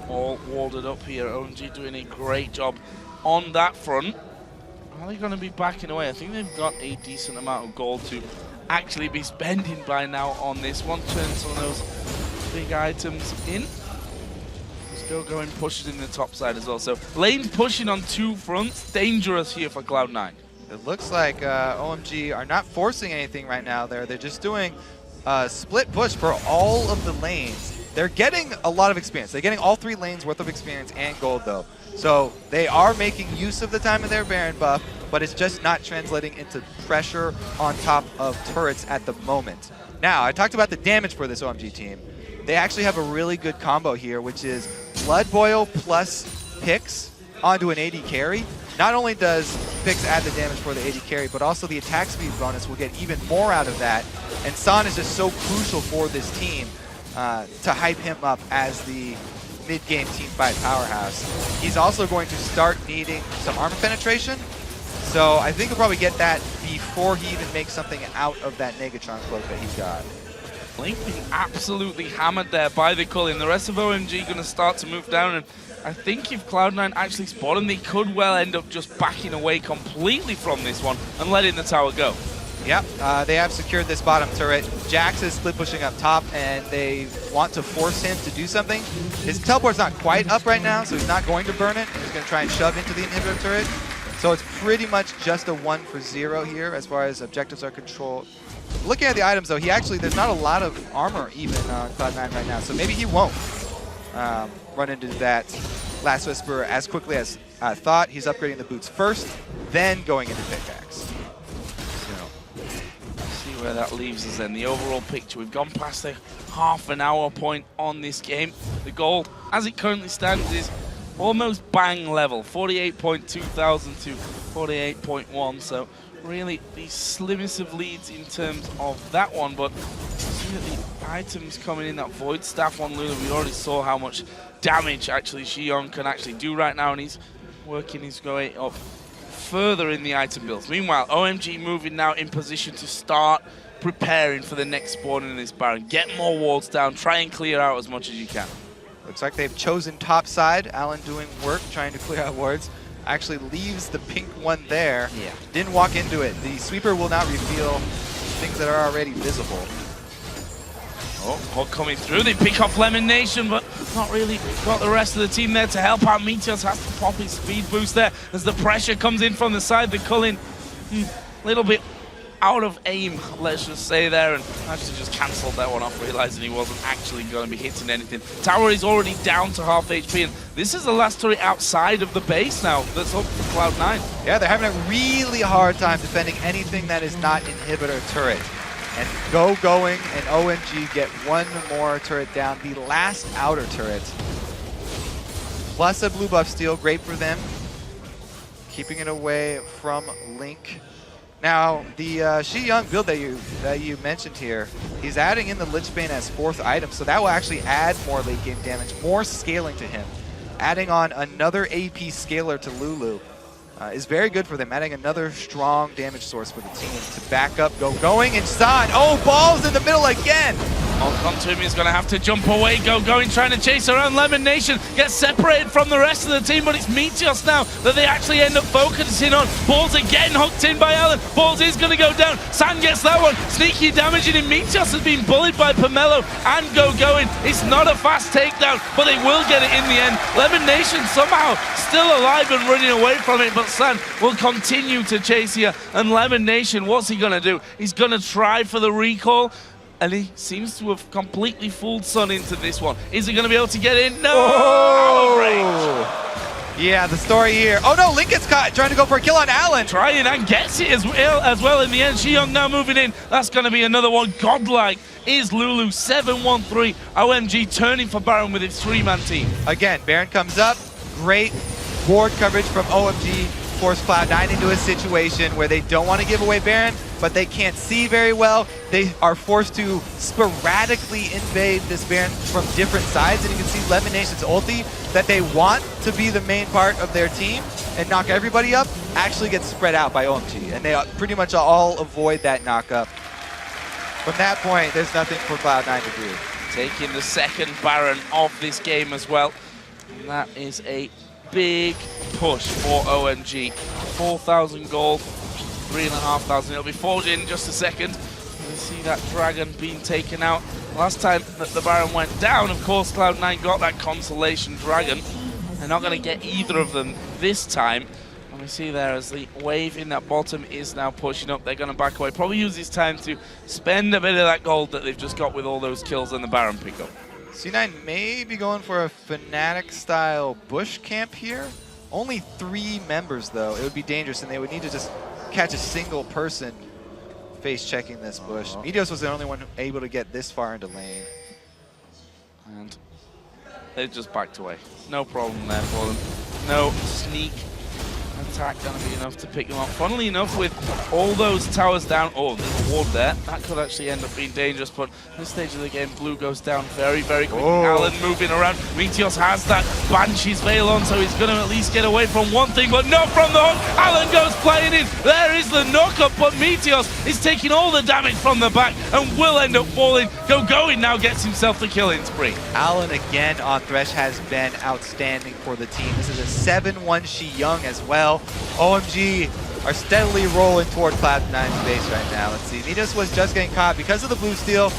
All walled up here. OMG doing a great job on that front. Are they going to be backing away? I think they've got a decent amount of gold to actually be spending by now on this one. Turn some of those big items in. Still going pushes in the top side as well. So lane's pushing on two fronts. Dangerous here for Cloud9. It looks like OMG are not forcing anything right now. They're just doing a split push for all of the lanes. They're getting a lot of experience. They're getting all 3 lanes worth of experience and gold, though. So they are making use of the time of their Baron buff, but it's just not translating into pressure on top of turrets at the moment. Now, I talked about the damage for this OMG team. They actually have a really good combo here, which is Blood Boil plus Pix onto an AD carry. Not only does Pix add the damage for the AD carry, but also the attack speed bonus will get even more out of that. And San is just so crucial for this team to hype him up as the mid-game team fight powerhouse. He's also going to start needing some armor penetration. So I think he'll probably get that before he even makes something out of that Negatron cloak that he's got. Link being absolutely hammered there by the Culling. The rest of OMG going to start to move down, and I think if Cloud9 actually spot him, they could well end up just backing away completely from this one and letting the tower go. Yep, they have secured this bottom turret. Jax is split pushing up top, and they want to force him to do something. His teleport's not quite up right now, so he's not going to burn it. He's going to try and shove into the inhibitor turret. So it's pretty much just a 1 for 0 here as far as objectives are controlled. Looking at the items, though, there's not a lot of armor even on Cloud9 right now, so maybe he won't run into that Last Whisperer as quickly as I thought. He's upgrading the boots first, then going into pickaxe. See where that leaves us then. The overall picture, we've gone past the half an hour point on this game. The goal, as it currently stands, is almost bang level, 48.2 thousand to 48.1. So really the slimmest of leads in terms of that one, but see that the items coming in, that Void Staff on Lulu, we already saw how much damage actually Xion can actually do right now, and he's working his way up further in the item builds. Meanwhile, OMG moving now in position to start preparing for the next spawn in this Baron. Get more wards down, try and clear out as much as you can. Looks like they've chosen top side. Alan doing work, trying to clear out wards. Actually leaves the pink one there. Yeah. Didn't walk into it. The sweeper will not reveal things that are already visible. Oh, Hog coming through. They pick off Lemon Nation, but not really got the rest of the team there to help out. Meteos has to pop his speed boost there as the pressure comes in from the side. The Culling, a little bit out of aim, let's just say there, and actually just cancelled that one off, realizing he wasn't actually going to be hitting anything. Tower is already down to half HP, and this is the last turret outside of the base now that's up for Cloud9. Yeah, they're having a really hard time defending anything that is not inhibitor turret. And going and OMG get one more turret down, the last outer turret. Plus a blue buff steal, great for them. Keeping it away from Link. Now, the Xion build that you mentioned here, he's adding in the Lichbane as 4th item, so that will actually add more late game damage, more scaling to him. Adding on another AP scaler to Lulu is very good for them, adding another strong damage source for the team to back up going, and San, oh, balls in the middle again! Onto him, he's going to have to jump away, going, trying to chase around Lemon Nation, gets separated from the rest of the team, but it's Meteos now that they actually end up focusing on. Balls again hooked in by Alan. Balls is going to go down. San gets that one. Sneaky damaging him. Meteos has been bullied by Pomelo and going. It's not a fast takedown, but they will get it in the end. Lemon Nation somehow still alive and running away from it, but San will continue to chase here. And Lemon Nation, what's he going to do? He's going to try for the recall. And he seems to have completely fooled Sun into this one. Is he going to be able to get in? No! Out of range. Yeah, the story here. Oh no, Link gets caught trying to go for a kill on Alan. Trying and gets it as well in the end. Xion now moving in. That's going to be another one. Godlike is Lulu. 7-1-3. OMG turning for Baron with its 3-man team. Again, Baron comes up. Great ward coverage from OMG. Force Cloud9 into a situation where they don't want to give away Baron, but they can't see very well. They are forced to sporadically invade this Baron from different sides, and you can see Lemon Nation's ulti that they want to be the main part of their team and knock everybody up actually gets spread out by OMG, and they pretty much all avoid that knock up. From that point, there's nothing for Cloud9 to do. Taking the second Baron of this game as well, and that is a big push for OMG. 4,000 gold, 3,500. It'll be forged in just a second. We see that dragon being taken out. Last time that the Baron went down, of course, Cloud9 got that consolation dragon. They're not going to get either of them this time. And we see there as the wave in that bottom is now pushing up. They're going to back away. Probably use this time to spend a bit of that gold that they've just got with all those kills and the Baron pickup. C9 may be going for a Fnatic-style bush camp here. Only 3 members, though. It would be dangerous, and they would need to just catch a single person face-checking this bush. Meteos was the only one able to get this far into lane. And they just backed away. No problem there for them. No sneak attack going to be enough to pick them up. Funnily enough, with all those towers down, oh, there's a ward there. That could actually end up being dangerous, but this stage of the game, blue goes down very, very quickly. Alan moving around. Meteos has that Banshee's Veil on, so he's going to at least get away from one thing, but not from the hook. Alan goes playing in. There is the knockup, but Meteos is taking all the damage from the back and will end up falling. Going now gets himself the killing spree. Alan again on Thresh has been outstanding for the team. This is a 7-1 Shi Young as well. OMG are steadily rolling toward Cloud9's base right now. Let's see, Meteos was just getting caught because of the blue steal.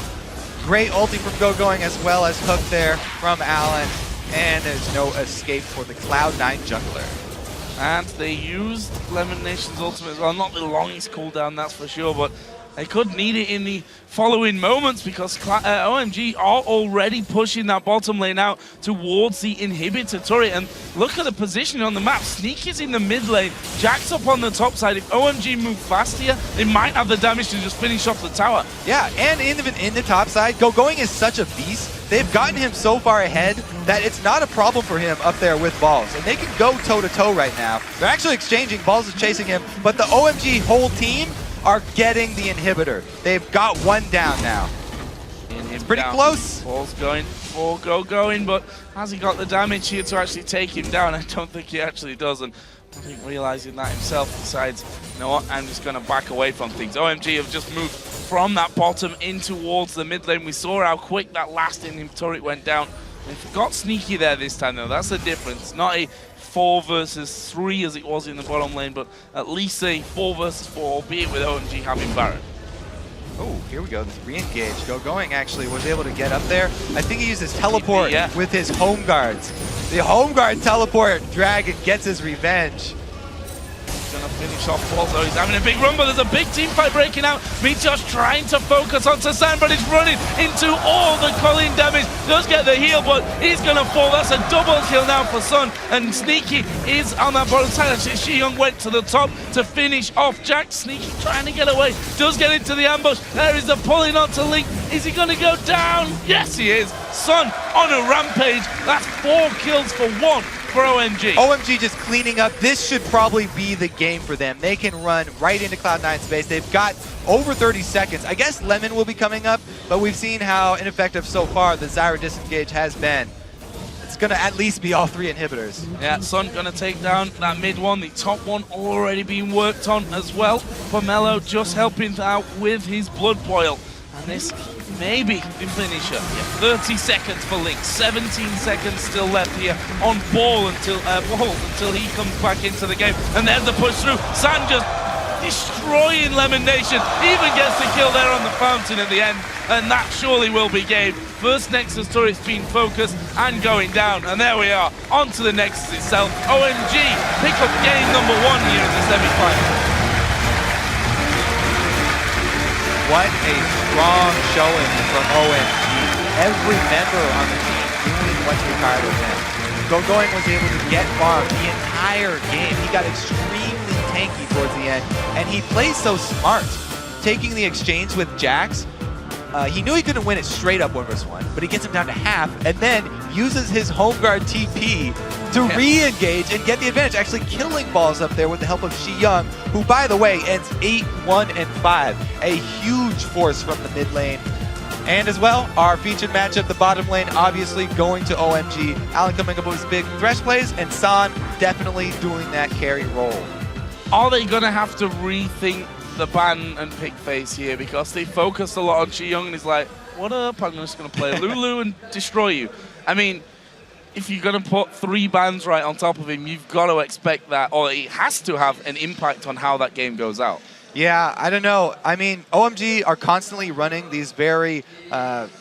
Great ulti from Going as well as hook there from Alan. And there's no escape for the Cloud9 jungler. And they used Lemon Nation's ultimate as well. Not the longest cooldown, that's for sure, but they could need it in the following moments because OMG are already pushing that bottom lane out towards the inhibitor turret. And look at the position on the map. Sneak is in the mid lane. Jack's up on the top side. If OMG move fast here, they might have the damage to just finish off the tower. Yeah, and even in the top side, Going is such a beast. They've gotten him so far ahead that it's not a problem for him up there with Balls. And they can go toe-to-toe right now. They're actually exchanging. Balls is chasing him, but the OMG whole team are getting the inhibitor. They've got one down now. It's pretty close. Ball's going for Going, but has he got the damage here to actually take him down? I don't think he actually does, and I think realizing that himself decides, you know what, I'm just going to back away from things. OMG have just moved from that bottom in towards the mid lane. We saw how quick that last inhibitor turret went down. They've got sneaky there this time, though. That's the difference. Not a 4 versus 3 as it was in the bottom lane, but at least a 4 versus 4, albeit with OMG having Baron. Oh, here we go. This re-engage. Going actually was able to get up there. I think he used his teleport with his home guards. The home guard teleport. Dragon gets his revenge. Gonna finish off Balls, though. He's having a big run, but there's a big team fight breaking out. Meteos trying to focus on Sasan, but he's running into all the Colin damage. Does get the heal, but he's gonna fall. That's a double kill now for Sun, and Sneaky is on that bottom side. Actually, Shi Young went to the top to finish off Jack. Sneaky trying to get away, does get into the ambush. There is the pulling onto Link. Is he gonna go down? Yes, he is. Sun on a rampage. That's 4 kills for 1. For OMG. OMG just cleaning up. This should probably be the game for them. They can run right into Cloud9's base. They've got over 30 seconds. I guess Lemon will be coming up, but we've seen how ineffective so far the Zyra disengage has been. It's going to at least be all 3 inhibitors. Yeah, Sun going to take down that mid one. The top one already being worked on as well. Pomelo just helping out with his Blood Boil. And this may be the finisher. Yeah, 30 seconds for Link, 17 seconds still left here on Balls until he comes back into the game. And there's the push through. San just destroying Lemon Nation. Even gets the kill there on the fountain at the end. And that surely will be game. First Nexus turret's been focused and going down. And there we are, on to the Nexus itself. OMG pick up game number 1 here in the semi-final. What a strong showing from OMG. Every member on the team doing what's required of them. Going was able to get farm the entire game. He got extremely tanky towards the end, and he plays so smart. Taking the exchange with Jax, he knew he couldn't win it straight up 1 versus 1, but he gets him down to half, and then uses his home guard TP to re-engage and get the advantage, actually killing Balls up there with the help of Shi Young, who, by the way, ends 8-1-5. A huge force from the mid lane. And as well, our featured matchup, the bottom lane, obviously going to OMG. Alan coming up with his big Thresh plays, and San definitely doing that carry role. Are they going to have to rethink the ban and pick phase here? Because they focused a lot on Shi Young, and he's like, what up, I'm just going to play Lulu and destroy you. I mean, if you're going to put 3 bans right on top of him, you've got to expect that, or it has to have an impact on how that game goes out. Yeah, I don't know. I mean, OMG are constantly running these very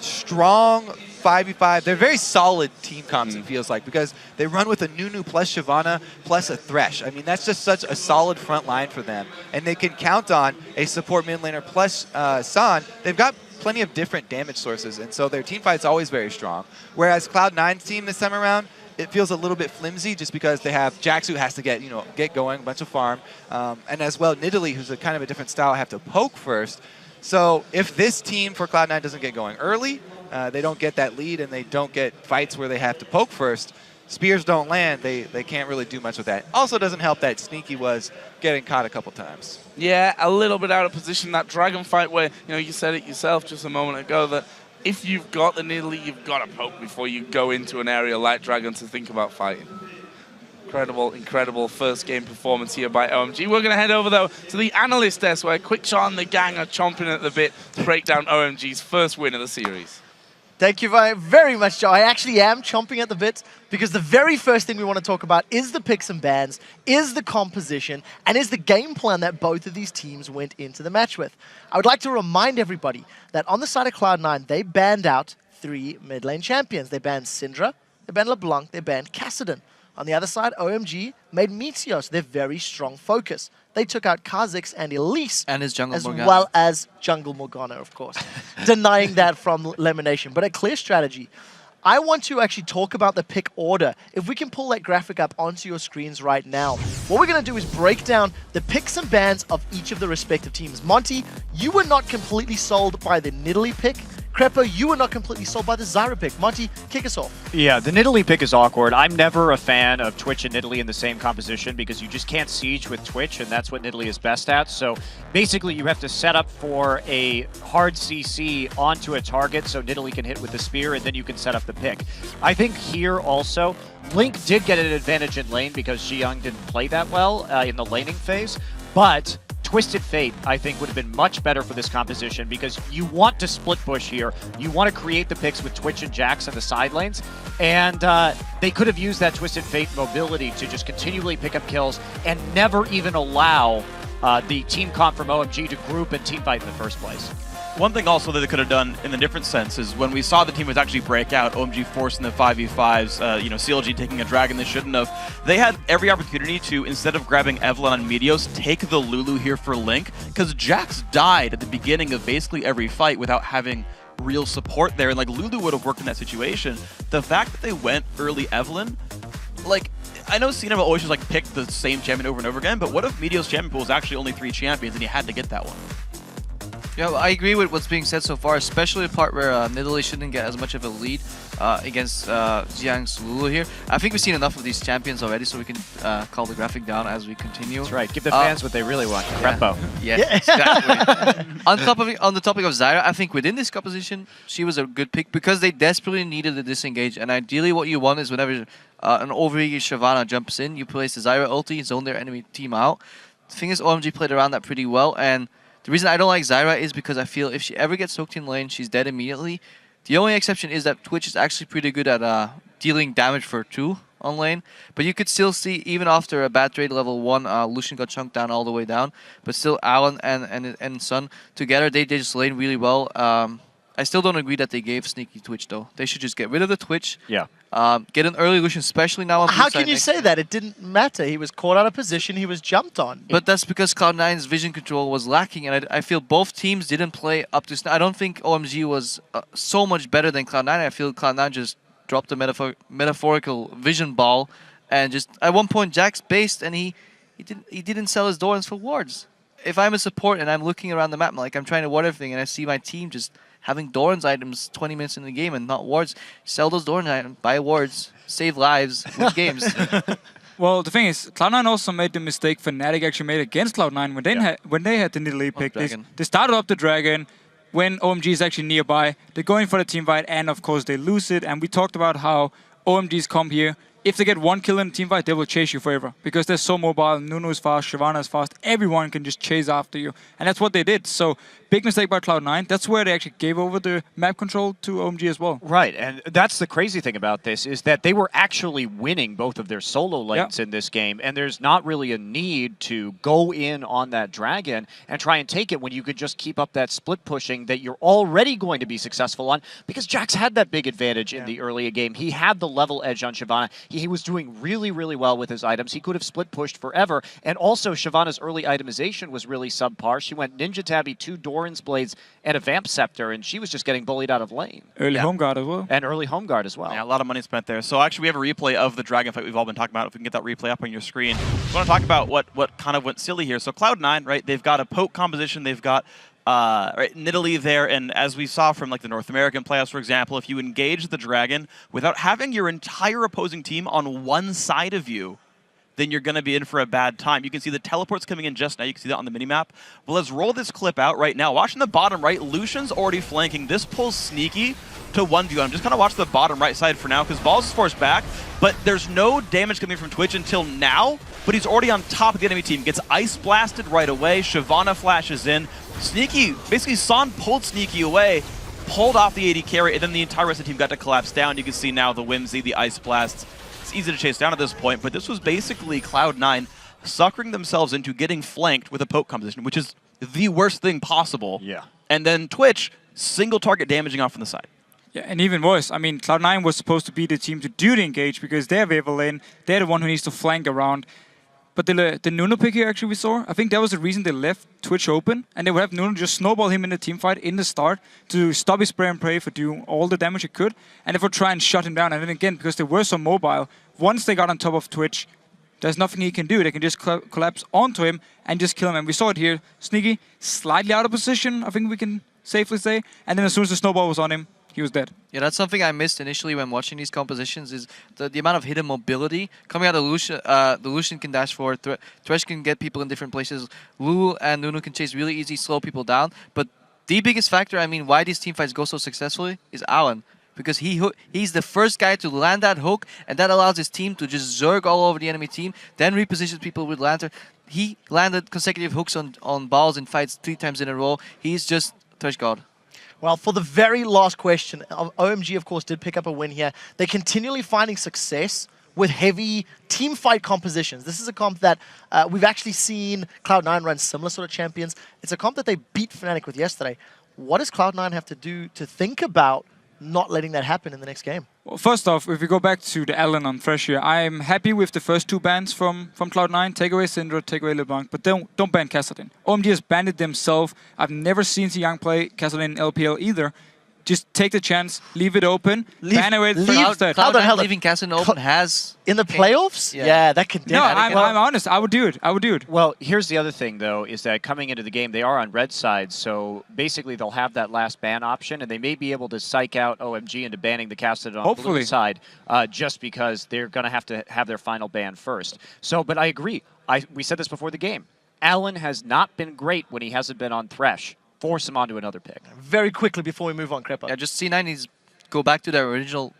strong 5v5. They're very solid team comps, it feels like, because they run with a Nunu plus Shyvana plus a Thresh. I mean, that's just such a solid front line for them. And they can count on a support mid laner plus San. They've got plenty of different damage sources, and so their team fight's always very strong. Whereas Cloud9's team this time around, it feels a little bit flimsy just because they have Jax, who has to get going, a bunch of farm, and as well Nidalee, who's a kind of a different style, have to poke first. So if this team for Cloud9 doesn't get going early, they don't get that lead and they don't get fights where they have to poke first, spears don't land, they can't really do much with that. Also doesn't help that Sneaky was getting caught a couple times. Yeah, a little bit out of position. That dragon fight where, you said it yourself just a moment ago that if you've got the Nidalee, you've got to poke before you go into an area like Dragon to think about fighting. Incredible, incredible first game performance here by OMG. We're going to head over, though, to the analyst desk where Quickshot and the gang are chomping at the bit to break down OMG's first win of the series. Thank you very much, Joe. I actually am chomping at the bit because the very first thing we want to talk about is the picks and bans, is the composition, and is the game plan that both of these teams went into the match with. I would like to remind everybody that on the side of Cloud9, they banned out 3 mid lane champions. They banned Syndra, they banned LeBlanc, they banned Kassadin. On the other side, OMG made Meteos their very strong focus. They took out Kha'Zix and Elise, And his jungle as Morgana. well as Jungle Morgana, of course, denying that from elimination. But a clear strategy. I want to actually talk about the pick order. If we can pull that graphic up onto your screens right now, what we're going to do is break down the picks and bans of each of the respective teams. Monty, you were not completely sold by the Nidalee pick. Crepo, you were not completely sold by the Zyra pick. Monty, kick us off. Yeah, the Nidalee pick is awkward. I'm never a fan of Twitch and Nidalee in the same composition because you just can't siege with Twitch, and that's what Nidalee is best at. So basically, you have to set up for a hard CC onto a target so Nidalee can hit with the spear, and then you can set up the pick. I think here also, Link did get an advantage in lane because Xiang didn't play that well in the laning phase, but Twisted Fate, I think, would have been much better for this composition because you want to split push here. You want to create the picks with Twitch and Jax in the side lanes, and they could have used that Twisted Fate mobility to just continually pick up kills and never even allow the team comp from OMG to group and team fight in the first place. One thing also that they could have done in a different sense is when we saw the team was actually break out, OMG forcing the 5v5s, CLG taking a dragon they shouldn't have. They had every opportunity to, instead of grabbing Evelynn on Meteos, take the Lulu here for Link, because Jax died at the beginning of basically every fight without having real support there, and like Lulu would have worked in that situation. The fact that they went early Evelynn, like, I know Cena will always just like pick the same champion over and over again, but what if Meteos' champion pool was actually only 3 champions and he had to get that one? Yeah, I agree with what's being said so far, especially the part where Nidalee shouldn't get as much of a lead against Xiang's Lulu here. I think we've seen enough of these champions already, so we can call the graphic down as we continue. That's right. Give the fans what they really want. Crepo. Yeah, exactly. on the topic of Zyra, I think within this composition, she was a good pick because they desperately needed to disengage. And ideally, what you want is whenever an overeager Shyvana jumps in, you place the Zyra ulti, zone their enemy team out. The thing is, OMG played around that pretty well, and the reason I don't like Zyra is because I feel if she ever gets soaked in lane, she's dead immediately. The only exception is that Twitch is actually pretty good at dealing damage for 2 on lane. But you could still see, even after a bad trade level 1, Lucian got chunked down all the way down. But still, Alan and Sun together, they just lane really well. I still don't agree that they gave Sneaky Twitch, though. They should just get rid of the Twitch. Yeah. Get an early Lucian, especially now on How can you say that? It didn't matter. He was caught out of position. He was jumped on. But that's because Cloud9's vision control was lacking, and I feel both teams didn't play up to... I don't think OMG was so much better than Cloud9. I feel Cloud9 just dropped a metaphorical vision ball, and just at one point Jax based, and he didn't sell his Dorans for wards. If I'm a support and I'm looking around the map, like I'm trying to ward everything, and I see my team just having Doran's items 20 minutes in the game and not wards, sell those Doran items, buy wards, save lives, win games. Well, the thing is, Cloud9 also made the mistake Fnatic actually made against Cloud9 when they had the Nidalee pick. They started up the dragon. When OMG is actually nearby, they're going for the team fight, and of course they lose it. And we talked about how OMG's come here. If they get 1 kill in a team fight, they will chase you forever because they're so mobile. Nunu is fast, Shyvana is fast. Everyone can just chase after you. And that's what they did. So, big mistake by Cloud9. That's where they actually gave over the map control to OMG as well. Right, and that's the crazy thing about this is that they were actually winning both of their solo lanes in this game, and there's not really a need to go in on that dragon and try and take it when you could just keep up that split pushing that you're already going to be successful on, because Jax had that big advantage in the earlier game. He had the level edge on Shyvana. He was doing really, really well with his items. He could have split pushed forever, and also Shyvana's early itemization was really subpar. She went Ninja Tabby 2 door Warren's Blades and a Vamp Scepter, and she was just getting bullied out of lane. Early home guard as well. And early home guard as well. Yeah, a lot of money spent there. So actually, we have a replay of the Dragon fight we've all been talking about. If we can get that replay up on your screen. I want to talk about what kind of went silly here. So Cloud9, right, they've got a poke composition. They've got right, Nidalee there, and as we saw from like the North American playoffs, for example, if you engage the Dragon without having your entire opposing team on one side of you, then you're going to be in for a bad time. You can see the teleports coming in just now. You can see that on the minimap. Well, let's roll this clip out right now. Watching the bottom right, Lucian's already flanking. This pulls Sneaky to 1v1. I'm just going to watch the bottom right side for now because Balls is forced back, but there's no damage coming from Twitch until now, but he's already on top of the enemy team. Gets ice blasted right away. Shyvana flashes in. Sneaky, basically Son pulled Sneaky away, pulled off the AD carry, and then the entire rest of the team got to collapse down. You can see now the Whimsy, the ice blasts. It's easy to chase down at this point, but this was basically Cloud9 suckering themselves into getting flanked with a poke composition, which is the worst thing possible. Yeah. And then Twitch, single target damaging off from the side. Yeah, and even worse, I mean, Cloud9 was supposed to be the team to do the engage because they're Wave lane, they're the one who needs to flank around. But the Nuno pick here actually we saw, I think that was the reason they left Twitch open, and they would have Nuno just snowball him in the team fight in the start to stop his spray and pray for doing all the damage he could, and they would try and shut him down. And then again, because they were so mobile, once they got on top of Twitch, there's nothing he can do. They can just collapse onto him and just kill him. And we saw it here. Sneaky, slightly out of position, I think we can safely say. And then as soon as the snowball was on him, he was dead. Yeah, that's something I missed initially when watching these compositions is the amount of hidden mobility. Coming out of Lucian, the Lucian can dash forward, Thresh can get people in different places, Lulu and Nuno can chase really easy, slow people down. But the biggest factor, I mean, why these teamfights go so successfully is Alan. Because he's the first guy to land that hook, and that allows his team to just zerg all over the enemy team, then reposition people with Lantern. He landed consecutive hooks on balls in fights 3 times in a row. He's just Thresh God. Well, for the very last question, OMG, of course, did pick up a win here. They're continually finding success with heavy team fight compositions. This is a comp that we've actually seen Cloud9 run similar sort of champions. It's a comp that they beat Fnatic with yesterday. What does Cloud9 have to do to think about not letting that happen in the next game? Well, first off, if we go back to the Allen on Thresh here, I'm happy with the first 2 bans from Cloud9. Take away Syndra, take away LeBlanc, but don't ban Kassadin. OMG has banned it themselves. I've never seen Young play Kassadin in LPL either. Just take the chance, leave it open, ban away the Cloud9 leaving Kassadin open has... In the playoffs? Yeah, that can... No, I'm honest. I would do it. Well, here's the other thing, though, is that coming into the game, they are on red side, so basically they'll have that last ban option, and they may be able to psych out OMG into banning the Kassadin on blue side, just because they're going to have their final ban first. So, but I agree. We said this before the game. Allen has not been great when he hasn't been on Thresh. Force him onto another pick. Very quickly before we move on, Creppa. Yeah, just C9 needs to go back to their original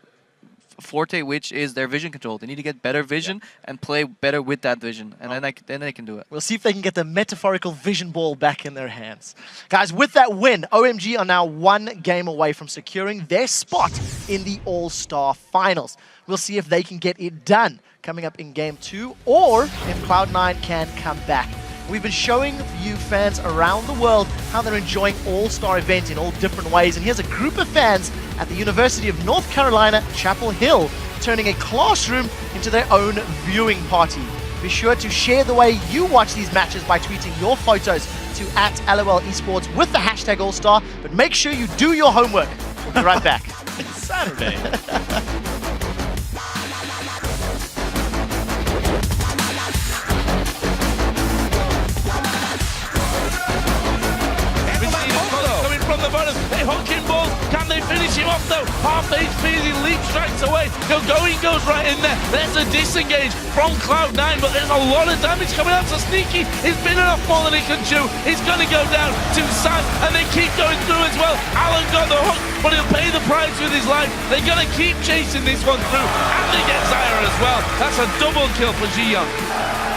forte, which is their vision control. They need to get better vision and play better with that vision, and then they can do it. We'll see if they can get the metaphorical vision ball back in their hands. Guys, with that win, OMG are now 1 game away from securing their spot in the All-Star Finals. We'll see if they can get it done coming up in Game 2, or if Cloud9 can come back. We've been showing you fans around the world how they're enjoying All-Star events in all different ways. And here's a group of fans at the University of North Carolina, Chapel Hill, turning a classroom into their own viewing party. Be sure to share the way you watch these matches by tweeting your photos to @LOL Esports with the hashtag All-Star. But make sure you do your homework. We'll be right back. It's Saturday. From the bonus, they hook him balls. Can they finish him off though? Half HP as he leap strikes away. Going goes right in there. There's a disengage from Cloud9, but there's a lot of damage coming out. So Sneaky, he's been enough more than he can chew. He's gonna go down to San, and they keep going through as well. Alan got the hook, but he'll pay the price with his life. They're gonna keep chasing this one through, and they get Zyra as well. That's a double kill for Ji Young.